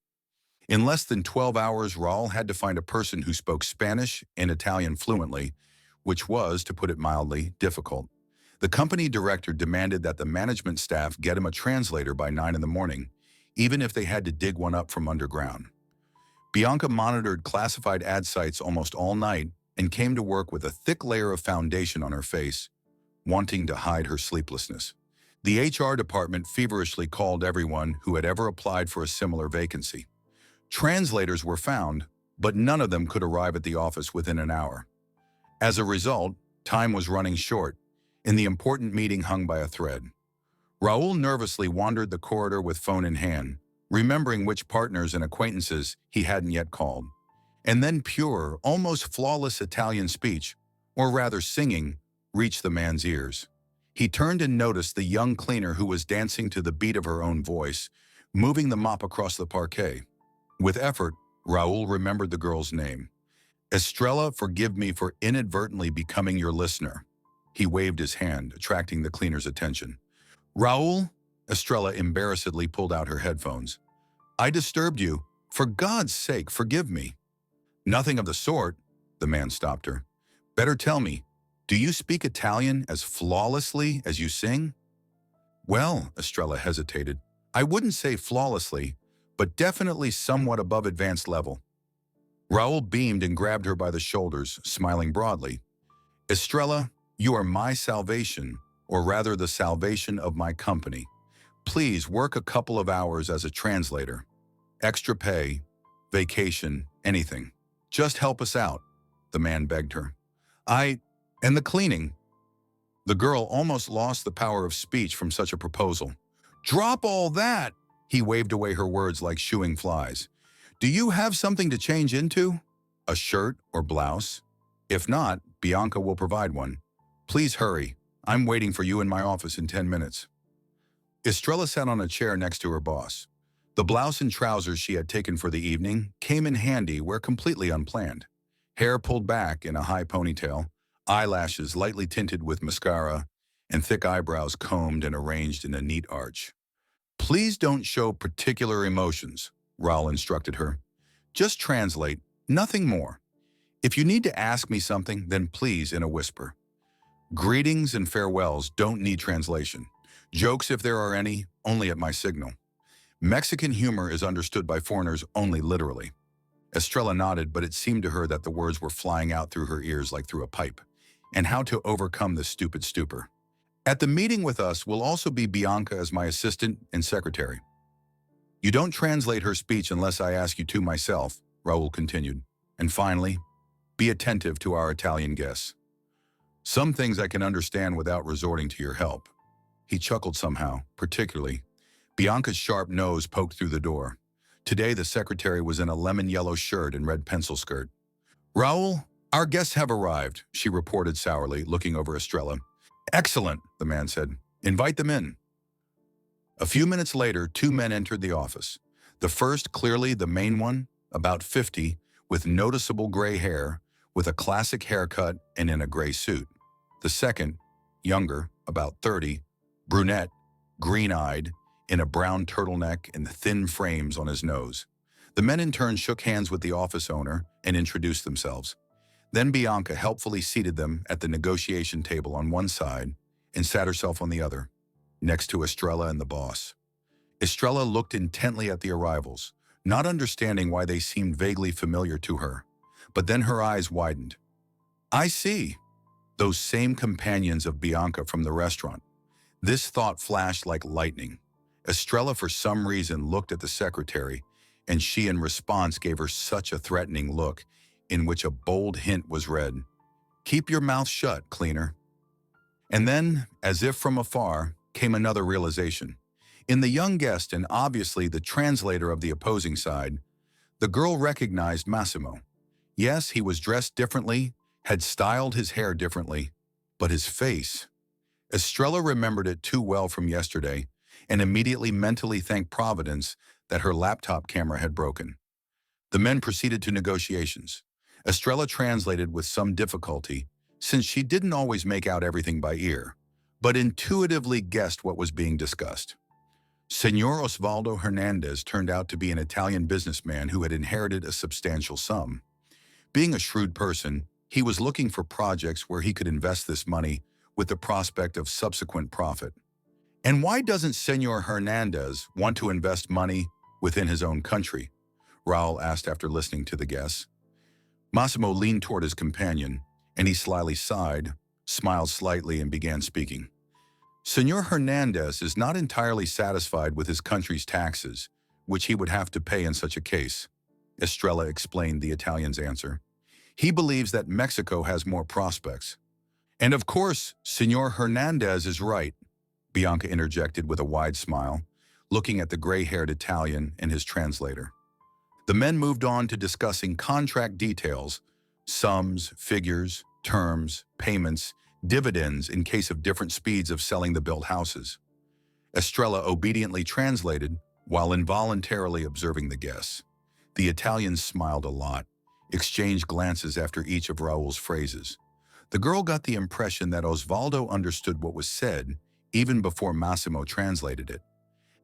In less than 12 hours, Raul had to find a person who spoke Spanish and Italian fluently, which was, to put it mildly, difficult. The company director demanded that the management staff get him a translator by 9 in the morning, even if they had to dig one up from underground. Bianca monitored classified ad sites almost all night and came to work with a thick layer of foundation on her face, wanting to hide her sleeplessness. The HR department feverishly called everyone who had ever applied for a similar vacancy. Translators were found, but none of them could arrive at the office within an hour. As a result, time was running short, and the important meeting hung by a thread. Raul nervously wandered the corridor with phone in hand, remembering which partners and acquaintances he hadn't yet called. And then pure, almost flawless Italian speech, or rather singing, reached the man's ears. He turned and noticed the young cleaner who was dancing to the beat of her own voice, moving the mop across the parquet. With effort, Raul remembered the girl's name. Estrella, forgive me for inadvertently becoming your listener. He waved his hand, attracting the cleaner's attention. Raul, Estrella embarrassedly pulled out her headphones. I disturbed you. For God's sake, forgive me. Nothing of the sort, the man stopped her. Better tell me, do you speak Italian as flawlessly as you sing? Well, Estrella hesitated. I wouldn't say flawlessly, but definitely somewhat above advanced level. Raul beamed and grabbed her by the shoulders, smiling broadly. Estrella, you are my salvation, or rather the salvation of my company. Please work a couple of hours as a translator. Extra pay, vacation, anything. Just help us out, the man begged her. And the cleaning. The girl almost lost the power of speech from such a proposal. Drop all that! He waved away her words like shooing flies. Do you have something to change into? A shirt or blouse? If not, Bianca will provide one. Please hurry. I'm waiting for you in my office in 10 minutes. Estrella sat on a chair next to her boss. The blouse and trousers she had taken for the evening came in handy where completely unplanned. Hair pulled back in a high ponytail, eyelashes lightly tinted with mascara, and thick eyebrows combed and arranged in a neat arch. Please don't show particular emotions, Raul instructed her. Just translate, nothing more. If you need to ask me something, then please in a whisper. Greetings and farewells don't need translation. Jokes, if there are any, only at my signal. Mexican humor is understood by foreigners only literally. Estrella nodded, but it seemed to her that the words were flying out through her ears like through a pipe. And how to overcome this stupid stupor. At the meeting with us will also be Bianca as my assistant and secretary. You don't translate her speech unless I ask you to myself, Raul continued. And finally, be attentive to our Italian guests. Some things I can understand without resorting to your help. He chuckled somehow, particularly. Bianca's sharp nose poked through the door. Today the secretary was in a lemon-yellow shirt and red pencil skirt. Raul, our guests have arrived, she reported sourly, looking over Estrella. Excellent, the man said. Invite them in. A few minutes later, two men entered the office. The first, clearly the main one, about 50, with noticeable gray hair, with a classic haircut and in a gray suit. The second, younger, about 30, brunette, green-eyed, in a brown turtleneck and thin frames on his nose. The men in turn shook hands with the office owner and introduced themselves. Then Bianca helpfully seated them at the negotiation table on one side and sat herself on the other, next to Estrella and the boss. Estrella looked intently at the arrivals, not understanding why they seemed vaguely familiar to her, but then her eyes widened. I see. Those same companions of Bianca from the restaurant. This thought flashed like lightning. Estrella, for some reason, looked at the secretary, and she in response gave her such a threatening look, in which a bold hint was read. Keep your mouth shut, cleaner. And then, as if from afar, came another realization. In the young guest and obviously the translator of the opposing side, the girl recognized Massimo. Yes, he was dressed differently, had styled his hair differently, but his face. Estrella remembered it too well from yesterday and immediately mentally thanked Providence that her laptop camera had broken. The men proceeded to negotiations. Estrella translated with some difficulty, since she didn't always make out everything by ear, but intuitively guessed what was being discussed. Senor Osvaldo Hernandez turned out to be an Italian businessman who had inherited a substantial sum. Being a shrewd person, he was looking for projects where he could invest this money with the prospect of subsequent profit. And why doesn't Senor Hernandez want to invest money within his own country? Raul asked after listening to the guests. Massimo leaned toward his companion, and he slyly sighed, smiled slightly, and began speaking. Senor Hernandez is not entirely satisfied with his country's taxes, which he would have to pay in such a case. Estrella explained the Italian's answer. He believes that Mexico has more prospects. And of course, Senor Hernandez is right, Bianca interjected with a wide smile, looking at the gray-haired Italian and his translator. The men moved on to discussing contract details, sums, figures, terms, payments, dividends in case of different speeds of selling the built houses. Estrella obediently translated while involuntarily observing the guests. The Italians smiled a lot, exchanged glances after each of Raul's phrases. The girl got the impression that Osvaldo understood what was said even before Massimo translated it.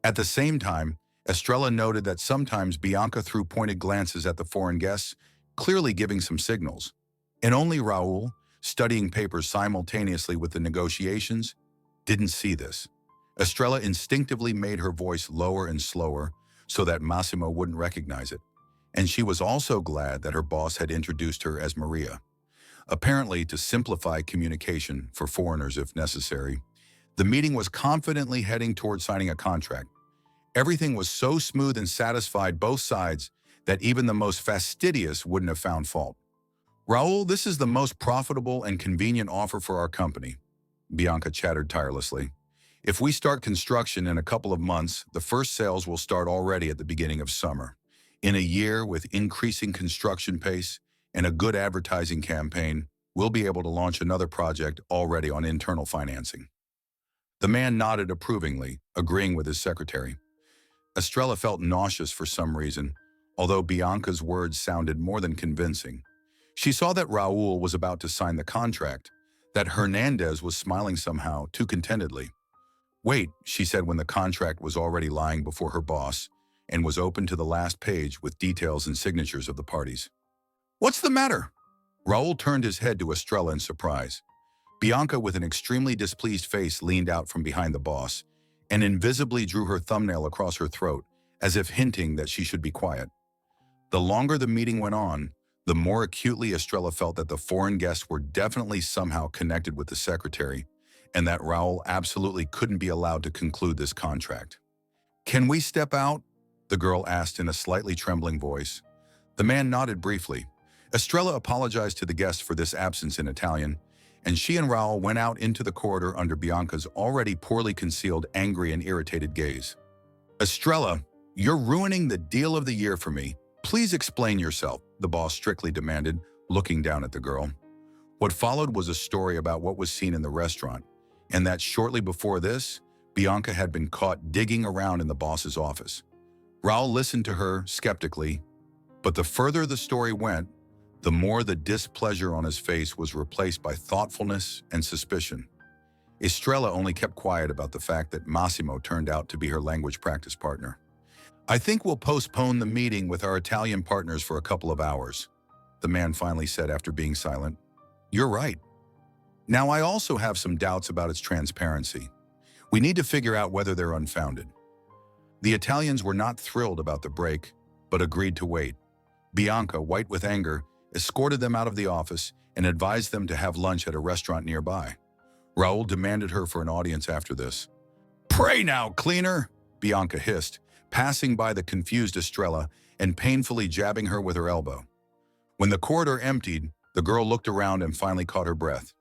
At the same time, Estrella noted that sometimes Bianca threw pointed glances at the foreign guests, clearly giving some signals. And only Raul, studying papers simultaneously with the negotiations, didn't see this. Estrella instinctively made her voice lower and slower so that Massimo wouldn't recognize it. And she was also glad that her boss had introduced her as Maria. Apparently, to simplify communication for foreigners if necessary, the meeting was confidently heading toward signing a contract. Everything was so smooth and satisfied both sides that even the most fastidious wouldn't have found fault. Raul, this is the most profitable and convenient offer for our company, Bianca chattered tirelessly. If we start construction in a couple of months, the first sales will start already at the beginning of summer. In a year, with increasing construction pace and a good advertising campaign, we'll be able to launch another project already on internal financing. The man nodded approvingly, agreeing with his secretary. Estrella felt nauseous for some reason, although Bianca's words sounded more than convincing. She saw that Raul was about to sign the contract, that Hernandez was smiling somehow, too contentedly. Wait, she said when the contract was already lying before her boss and was open to the last page with details and signatures of the parties. What's the matter? Raul turned his head to Estrella in surprise. Bianca, with an extremely displeased face, leaned out from behind the boss and invisibly drew her thumbnail across her throat, as if hinting that she should be quiet. The longer the meeting went on, the more acutely Estrella felt that the foreign guests were definitely somehow connected with the secretary, and that Raul absolutely couldn't be allowed to conclude this contract. Can we step out? The girl asked in a slightly trembling voice. The man nodded briefly. Estrella apologized to the guests for this absence in Italian, and she and Raul went out into the corridor under Bianca's already poorly concealed angry and irritated gaze. Estrella, you're ruining the deal of the year for me. Please explain yourself, the boss strictly demanded, looking down at the girl. What followed was a story about what was seen in the restaurant, and that shortly before this, Bianca had been caught digging around in the boss's office. Raul listened to her skeptically, but the further the story went, the more the displeasure on his face was replaced by thoughtfulness and suspicion. Estrella only kept quiet about the fact that Massimo turned out to be her language practice partner. I think we'll postpone the meeting with our Italian partners for a couple of hours, the man finally said after being silent. You're right. Now, I also have some doubts about its transparency. We need to figure out whether they're unfounded. The Italians were not thrilled about the break, but agreed to wait. Bianca, white with anger, escorted them out of the office and advised them to have lunch at a restaurant nearby. Raul demanded her for an audience after this. Pray now, cleaner, Bianca hissed, passing by the confused Estrella and painfully jabbing her with her elbow. When the corridor emptied, the girl looked around and finally caught her breath.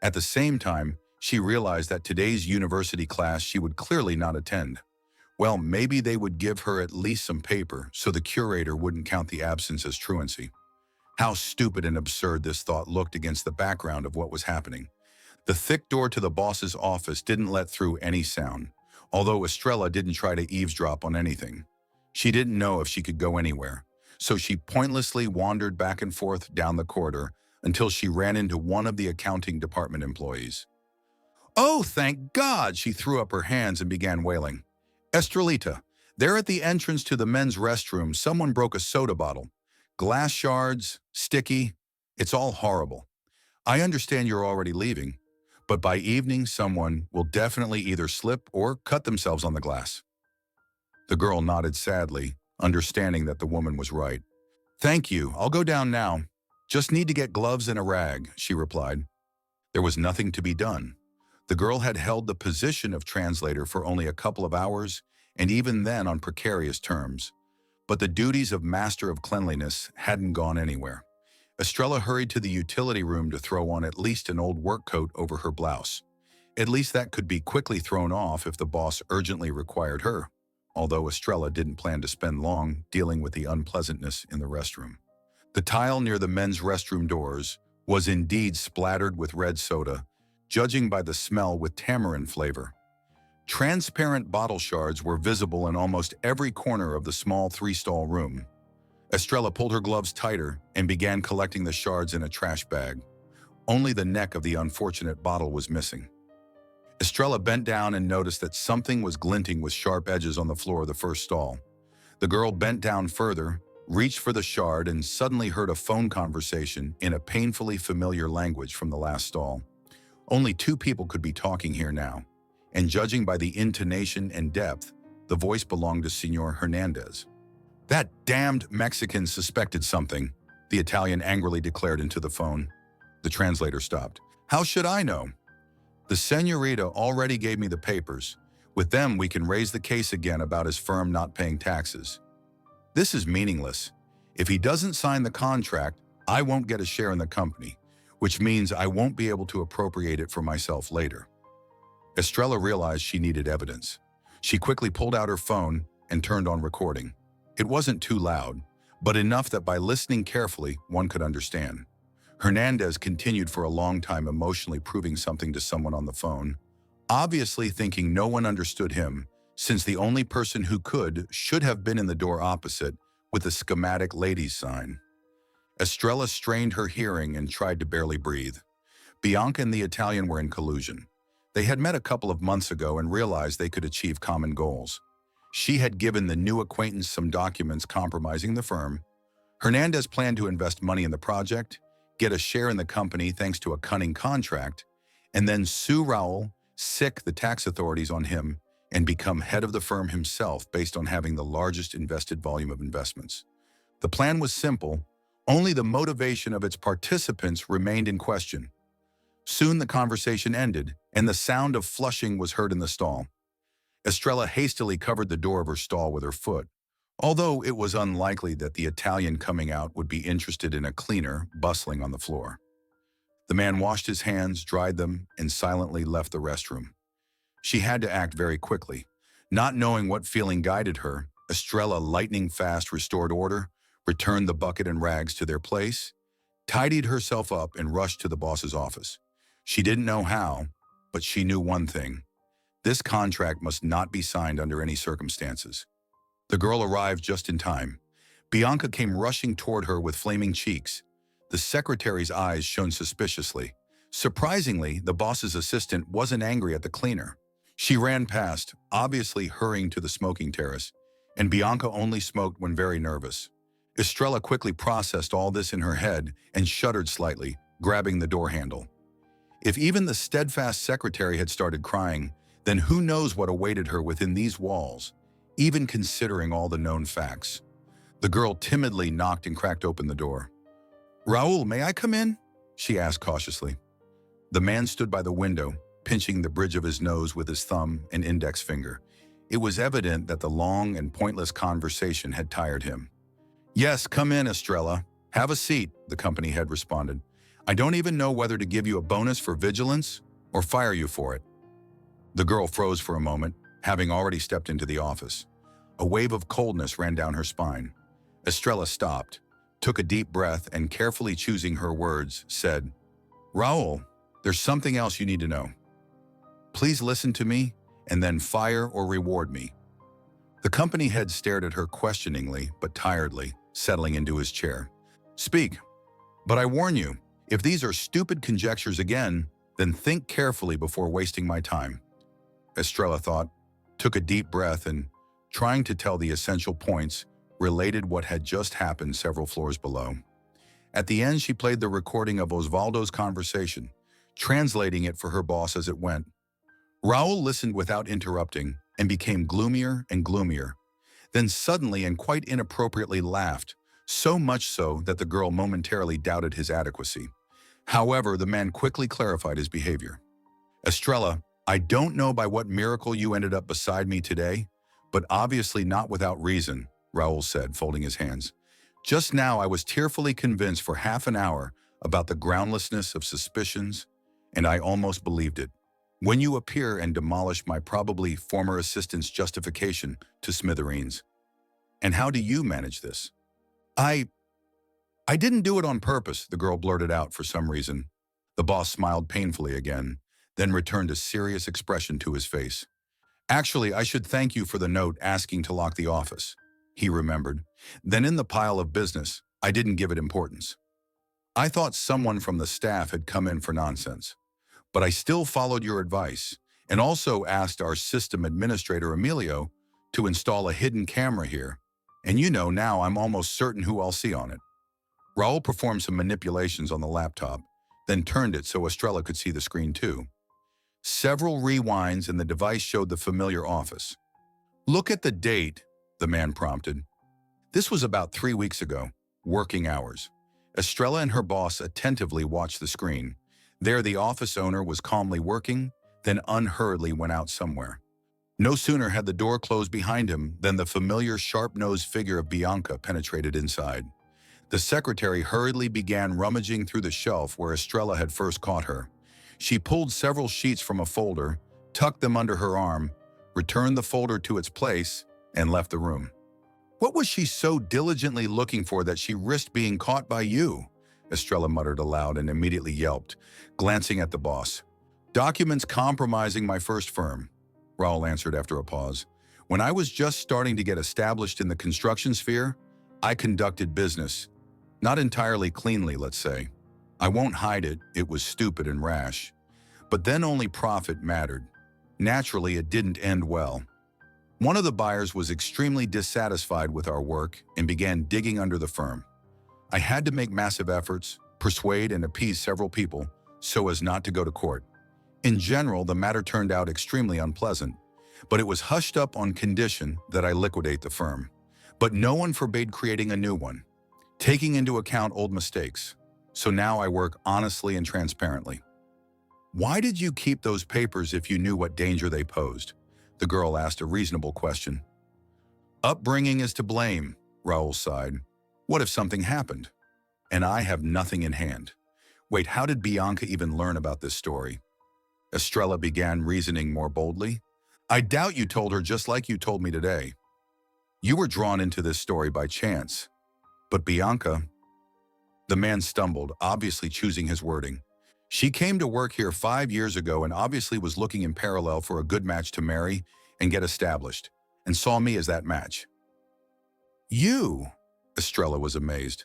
At the same time, she realized that today's university class she would clearly not attend. Well, maybe they would give her at least some paper so the curator wouldn't count the absence as truancy. How stupid and absurd this thought looked against the background of what was happening. The thick door to the boss's office didn't let through any sound, although Estrella didn't try to eavesdrop on anything. She didn't know if she could go anywhere, so she pointlessly wandered back and forth down the corridor until she ran into one of the accounting department employees. "Oh, thank God!" She threw up her hands and began wailing. "Estrelita, there at the entrance to the men's restroom, someone broke a soda bottle. Glass shards, sticky. It's all horrible. I understand you're already leaving, but by evening someone will definitely either slip or cut themselves on the glass." The girl nodded sadly, understanding that the woman was right. "Thank you, I'll go down now. Just need to get gloves and a rag," she replied. There was nothing to be done. The girl had held the position of translator for only a couple of hours, and even then on precarious terms. But the duties of master of cleanliness hadn't gone anywhere. Estrella hurried to the utility room to throw on at least an old work coat over her blouse. At least that could be quickly thrown off if the boss urgently required her, although Estrella didn't plan to spend long dealing with the unpleasantness in the restroom. The tile near the men's restroom doors was indeed splattered with red soda, judging by the smell with tamarind flavor. Transparent bottle shards were visible in almost every corner of the small three-stall room. Estrella pulled her gloves tighter and began collecting the shards in a trash bag. Only the neck of the unfortunate bottle was missing. Estrella bent down and noticed that something was glinting with sharp edges on the floor of the first stall. The girl bent down further, reached for the shard, and suddenly heard a phone conversation in a painfully familiar language from the last stall. Only two people could be talking here now, and judging by the intonation and depth, the voice belonged to Senor Hernandez. "That damned Mexican suspected something," the Italian angrily declared into the phone. The translator stopped. "How should I know? The señorita already gave me the papers. With them, we can raise the case again about his firm not paying taxes. This is meaningless. If he doesn't sign the contract, I won't get a share in the company, which means I won't be able to appropriate it for myself later." Estrella realized she needed evidence. She quickly pulled out her phone and turned on recording. It wasn't too loud, but enough that by listening carefully, one could understand. Hernandez continued for a long time emotionally proving something to someone on the phone, obviously thinking no one understood him, since the only person who could should have been in the door opposite with the schematic ladies sign. Estrella strained her hearing and tried to barely breathe. Bianca and the Italian were in collusion. They had met a couple of months ago and realized they could achieve common goals. She had given the new acquaintance some documents compromising the firm. Hernandez planned to invest money in the project, get a share in the company thanks to a cunning contract, and then sue Raul, sick the tax authorities on him, and become head of the firm himself based on having the largest invested volume of investments. The plan was simple, only the motivation of its participants remained in question. Soon the conversation ended, and the sound of flushing was heard in the stall. Estrella hastily covered the door of her stall with her foot, although it was unlikely that the Italian coming out would be interested in a cleaner bustling on the floor. The man washed his hands, dried them, and silently left the restroom. She had to act very quickly. Not knowing what feeling guided her, Estrella lightning fast restored order, returned the bucket and rags to their place, tidied herself up, and rushed to the boss's office. She didn't know how, but she knew one thing. This contract must not be signed under any circumstances. The girl arrived just in time. Bianca came rushing toward her with flaming cheeks. The secretary's eyes shone suspiciously. Surprisingly, the boss's assistant wasn't angry at the cleaner. She ran past, obviously hurrying to the smoking terrace, and Bianca only smoked when very nervous. Estrella quickly processed all this in her head and shuddered slightly, grabbing the door handle. If even the steadfast secretary had started crying, then who knows what awaited her within these walls, even considering all the known facts. The girl timidly knocked and cracked open the door. "Raul, may I come in?" she asked cautiously. The man stood by the window, pinching the bridge of his nose with his thumb and index finger. It was evident that the long and pointless conversation had tired him. "Yes, come in, Estrella. Have a seat," the company head responded. "I don't even know whether to give you a bonus for vigilance or fire you for it." The girl froze for a moment, having already stepped into the office. A wave of coldness ran down her spine. Estrella stopped, took a deep breath, and carefully choosing her words, said, "Raul, There's something else you need to know. Please listen to me and then fire or reward me." The company head stared at her questioningly but tiredly, settling into his chair. "Speak. But I warn you, if these are stupid conjectures again, then think carefully before wasting my time." Estrella thought, took a deep breath, and, trying to tell the essential points, related what had just happened several floors below. At the end, she played the recording of Osvaldo's conversation, translating it for her boss as it went. Raul listened without interrupting and became gloomier and gloomier. Then suddenly and quite inappropriately laughed, so much so that the girl momentarily doubted his adequacy. However, the man quickly clarified his behavior. "Estrella, I don't know by what miracle you ended up beside me today, but obviously not without reason," Raul said, folding his hands. "Just now I was tearfully convinced for half an hour about the groundlessness of suspicions, and I almost believed it. When you appear and demolish my probably former assistant's justification to smithereens. And how do you manage this?" I didn't do it on purpose," the girl blurted out for some reason. The boss smiled painfully again, then returned a serious expression to his face. "Actually, I should thank you for the note asking to lock the office," he remembered. "Then in the pile of business, I didn't give it importance. I thought someone from the staff had come in for nonsense. But I still followed your advice, and also asked our system administrator, Emilio, to install a hidden camera here. And now I'm almost certain who I'll see on it." Raul performed some manipulations on the laptop, then turned it so Estrella could see the screen too. Several rewinds and the device showed the familiar office. "Look at the date," the man prompted. This was about 3 weeks ago, working hours. Estrella and her boss attentively watched the screen. There the office owner was calmly working, then unhurriedly went out somewhere. No sooner had the door closed behind him than the familiar sharp-nosed figure of Bianca penetrated inside. The secretary hurriedly began rummaging through the shelf where Estrella had first caught her. She pulled several sheets from a folder, tucked them under her arm, returned the folder to its place, and left the room. "What was she so diligently looking for that she risked being caught by you?" Estrella muttered aloud and immediately yelped, glancing at the boss. "Documents compromising my first firm," Raul answered after a pause. "When I was just starting to get established in the construction sphere, I conducted business. Not entirely cleanly, let's say. I won't hide it, it was stupid and rash. But then only profit mattered. Naturally, it didn't end well. One of the buyers was extremely dissatisfied with our work and began digging under the firm. I had to make massive efforts, persuade and appease several people, so as not to go to court. In general, the matter turned out extremely unpleasant, but it was hushed up on condition that I liquidate the firm. But no one forbade creating a new one, taking into account old mistakes. So now I work honestly and transparently." "Why did you keep those papers if you knew what danger they posed?" the girl asked a reasonable question. "Upbringing is to blame," Raul sighed. "What if something happened? And I have nothing in hand. Wait, how did Bianca even learn about this story?" Estrella began reasoning more boldly. "I doubt you told her just like you told me today. You were drawn into this story by chance. But Bianca..." The man stumbled, obviously choosing his wording. "She came to work here 5 years ago and obviously was looking in parallel for a good match to marry and get established, and saw me as that match." "You?" Estrella was amazed.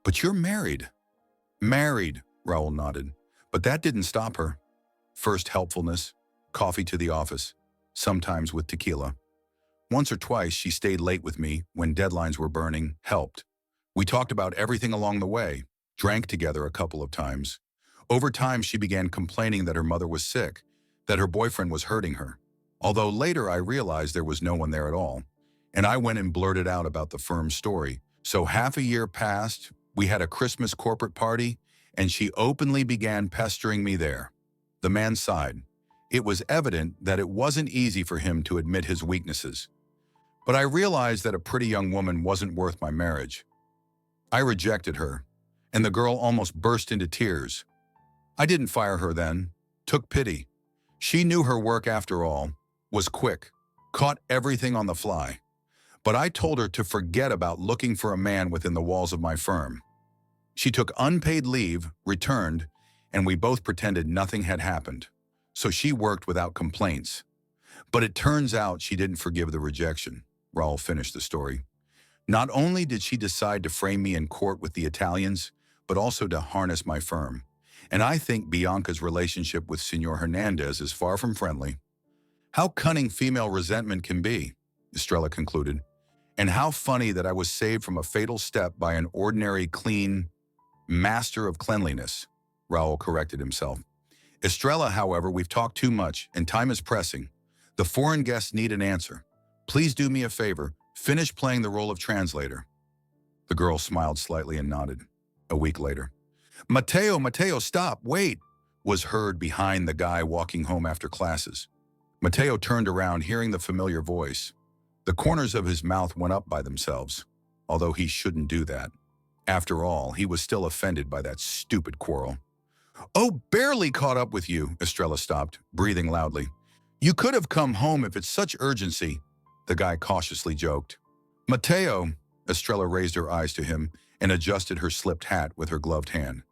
"But you're married." "Married," Raul nodded. "But that didn't stop her. First helpfulness, coffee to the office, sometimes with tequila. Once or twice she stayed late with me when deadlines were burning, helped. We talked about everything along the way, drank together a couple of times. Over time she began complaining that her mother was sick, that her boyfriend was hurting her. Although later I realized there was no one there at all, and I went and blurted out about the firm's story. So half a year passed, we had a Christmas corporate party, and she openly began pestering me there." The man sighed. It was evident that it wasn't easy for him to admit his weaknesses. "But I realized that a pretty young woman wasn't worth my marriage. I rejected her, and the girl almost burst into tears. I didn't fire her then, took pity. She knew her work after all, was quick, caught everything on the fly. But I told her to forget about looking for a man within the walls of my firm. She took unpaid leave, returned, and we both pretended nothing had happened. So she worked without complaints. But it turns out she didn't forgive the rejection. Raul finished the story. Not only did she decide to frame me in court with the Italians, but also to harness my firm. And I think Bianca's relationship with Senor Hernandez is far from friendly. How cunning female resentment can be, Estrella concluded. And how funny that I was saved from a fatal step by an ordinary, clean master of cleanliness, Raul corrected himself. Estrella, however, we've talked too much, and time is pressing. The foreign guests need an answer. Please do me a favor, finish playing the role of translator. The girl smiled slightly and nodded. A week later, Mateo, Mateo, stop, wait, was heard behind the guy walking home after classes. Mateo turned around, hearing the familiar voice. The corners of his mouth went up by themselves, although he shouldn't do that. After all, he was still offended by that stupid quarrel. Oh, barely caught up with you, Estrella stopped, breathing loudly. You could have come home if it's such urgency, the guy cautiously joked. Mateo, Estrella raised her eyes to him and adjusted her slipped hat with her gloved hand.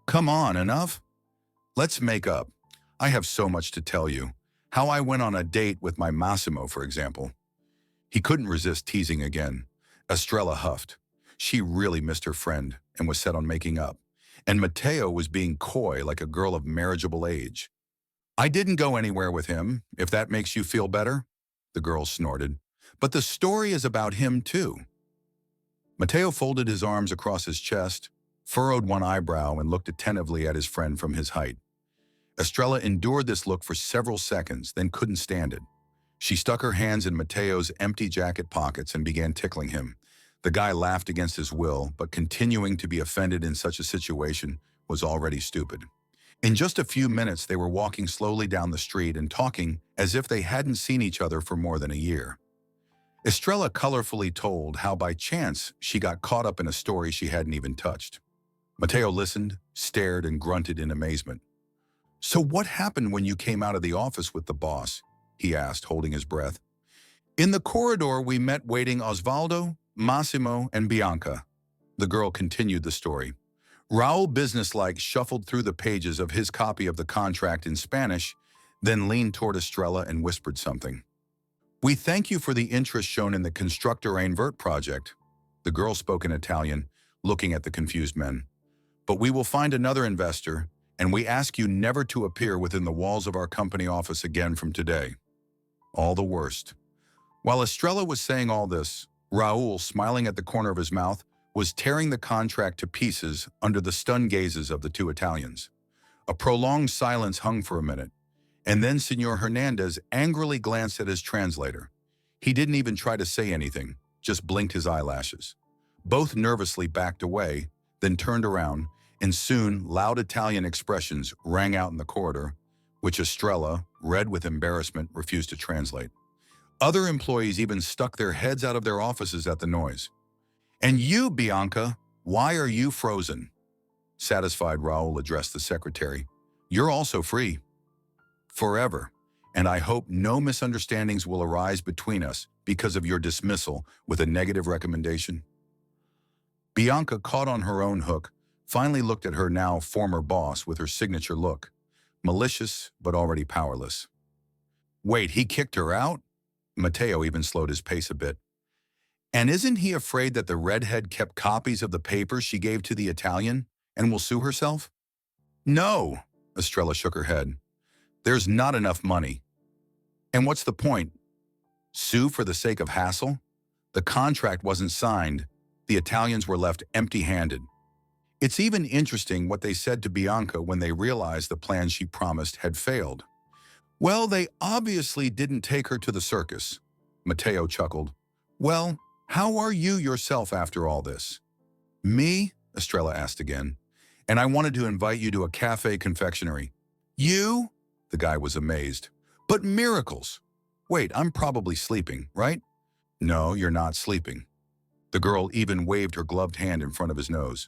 Come on, enough? Let's make up. I have so much to tell you. How I went on a date with my Massimo, for example. He couldn't resist teasing again. Estrella huffed. She really missed her friend and was set on making up. And Mateo was being coy like a girl of marriageable age. I didn't go anywhere with him, if that makes you feel better, the girl snorted. But the story is about him too. Mateo folded his arms across his chest, furrowed one eyebrow, and looked attentively at his friend from his height. Estrella endured this look for several seconds, then couldn't stand it. She stuck her hands in Mateo's empty jacket pockets and began tickling him. The guy laughed against his will, but continuing to be offended in such a situation was already stupid. In just a few minutes, they were walking slowly down the street and talking as if they hadn't seen each other for more than a year. Estrella colorfully told how by chance she got caught up in a story she hadn't even touched. Mateo listened, stared, and grunted in amazement. So what happened when you came out of the office with the boss? He asked, holding his breath. In the corridor, we met waiting Osvaldo, Massimo, and Bianca. The girl continued the story. Raul, businesslike, shuffled through the pages of his copy of the contract in Spanish, then leaned toward Estrella and whispered something. We thank you for the interest shown in the Constructor Ainvert project. The girl spoke in Italian, looking at the confused men. But we will find another investor, and we ask you never to appear within the walls of our company office again from today. All the worst. While Estrella was saying all this, Raul, smiling at the corner of his mouth, was tearing the contract to pieces under the stunned gazes of the two Italians. A prolonged silence hung for a minute, and then Senor Hernandez angrily glanced at his translator. He didn't even try to say anything, just blinked his eyelashes. Both nervously backed away, then turned around, and soon loud Italian expressions rang out in the corridor, which Estrella, red with embarrassment, refused to translate. Other employees even stuck their heads out of their offices at the noise. And you, Bianca, why are you frozen? Satisfied, Raul addressed the secretary. You're also free. Forever. And I hope no misunderstandings will arise between us because of your dismissal with a negative recommendation. Bianca, caught on her own hook, finally looked at her now former boss with her signature look, malicious but already powerless. Wait, he kicked her out? Mateo even slowed his pace a bit. And isn't he afraid that the redhead kept copies of the papers she gave to the Italian and will sue herself? No, Estrella shook her head. There's not enough money. And what's the point? Sue for the sake of hassle? The contract wasn't signed. The Italians were left empty-handed. It's even interesting what they said to Bianca when they realized the plan she promised had failed. Well, they obviously didn't take her to the circus. Mateo chuckled. Well, how are you yourself after all this? Me? Estrella asked again. And I wanted to invite you to a cafe confectionery. You? The guy was amazed. But miracles! Wait, I'm probably sleeping, right? No, you're not sleeping. The girl even waved her gloved hand in front of his nose.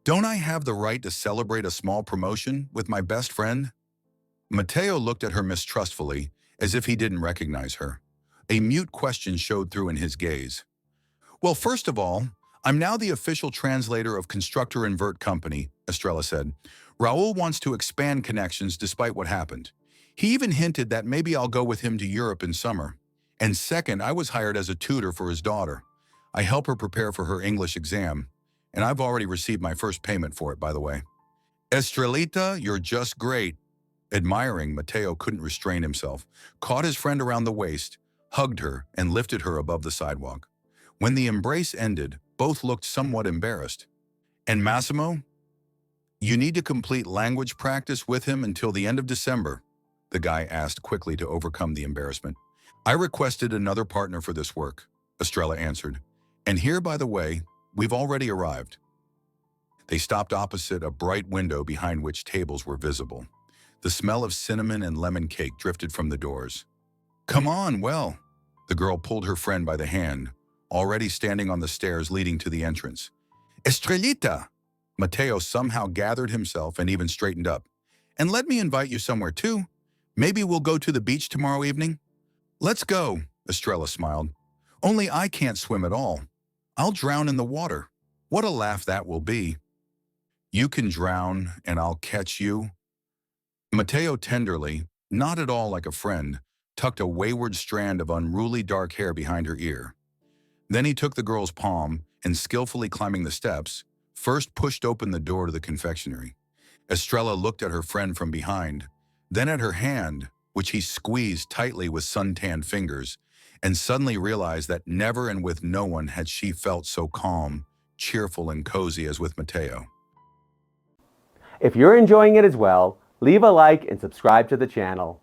Don't I have the right to celebrate a small promotion with my best friend? Mateo looked at her mistrustfully, as if he didn't recognize her. A mute question showed through in his gaze. Well, first of all, I'm now the official translator of Constructor Invert Company, Estrella said. Raul wants to expand connections despite what happened. He even hinted that maybe I'll go with him to Europe in summer. And second, I was hired as a tutor for his daughter. I help her prepare for her English exam, and I've already received my first payment for it, by the way. Estrelita, you're just great. Admiring, Mateo couldn't restrain himself, caught his friend around the waist, hugged her, and lifted her above the sidewalk. When the embrace ended, both looked somewhat embarrassed. And Massimo? You need to complete language practice with him until the end of December, the guy asked quickly to overcome the embarrassment. I requested another partner for this work, Estrella answered. And here, by the way, we've already arrived. They stopped opposite a bright window behind which tables were visible. The smell of cinnamon and lemon cake drifted from the doors. Come on, well. The girl pulled her friend by the hand, already standing on the stairs leading to the entrance. Estrellita! Mateo somehow gathered himself and even straightened up. And let me invite you somewhere too. Maybe we'll go to the beach tomorrow evening? Let's go, Estrella smiled. Only I can't swim at all. I'll drown in the water. What a laugh that will be. You can drown and I'll catch you. Mateo tenderly, not at all like a friend, tucked a wayward strand of unruly dark hair behind her ear. Then he took the girl's palm and, skillfully climbing the steps, first pushed open the door to the confectionery. Estrella looked at her friend from behind, then at her hand, which he squeezed tightly with suntanned fingers, and suddenly realized that never and with no one had she felt so calm, cheerful, and cozy as with Mateo. If you're enjoying it as well, leave a like and subscribe to the channel.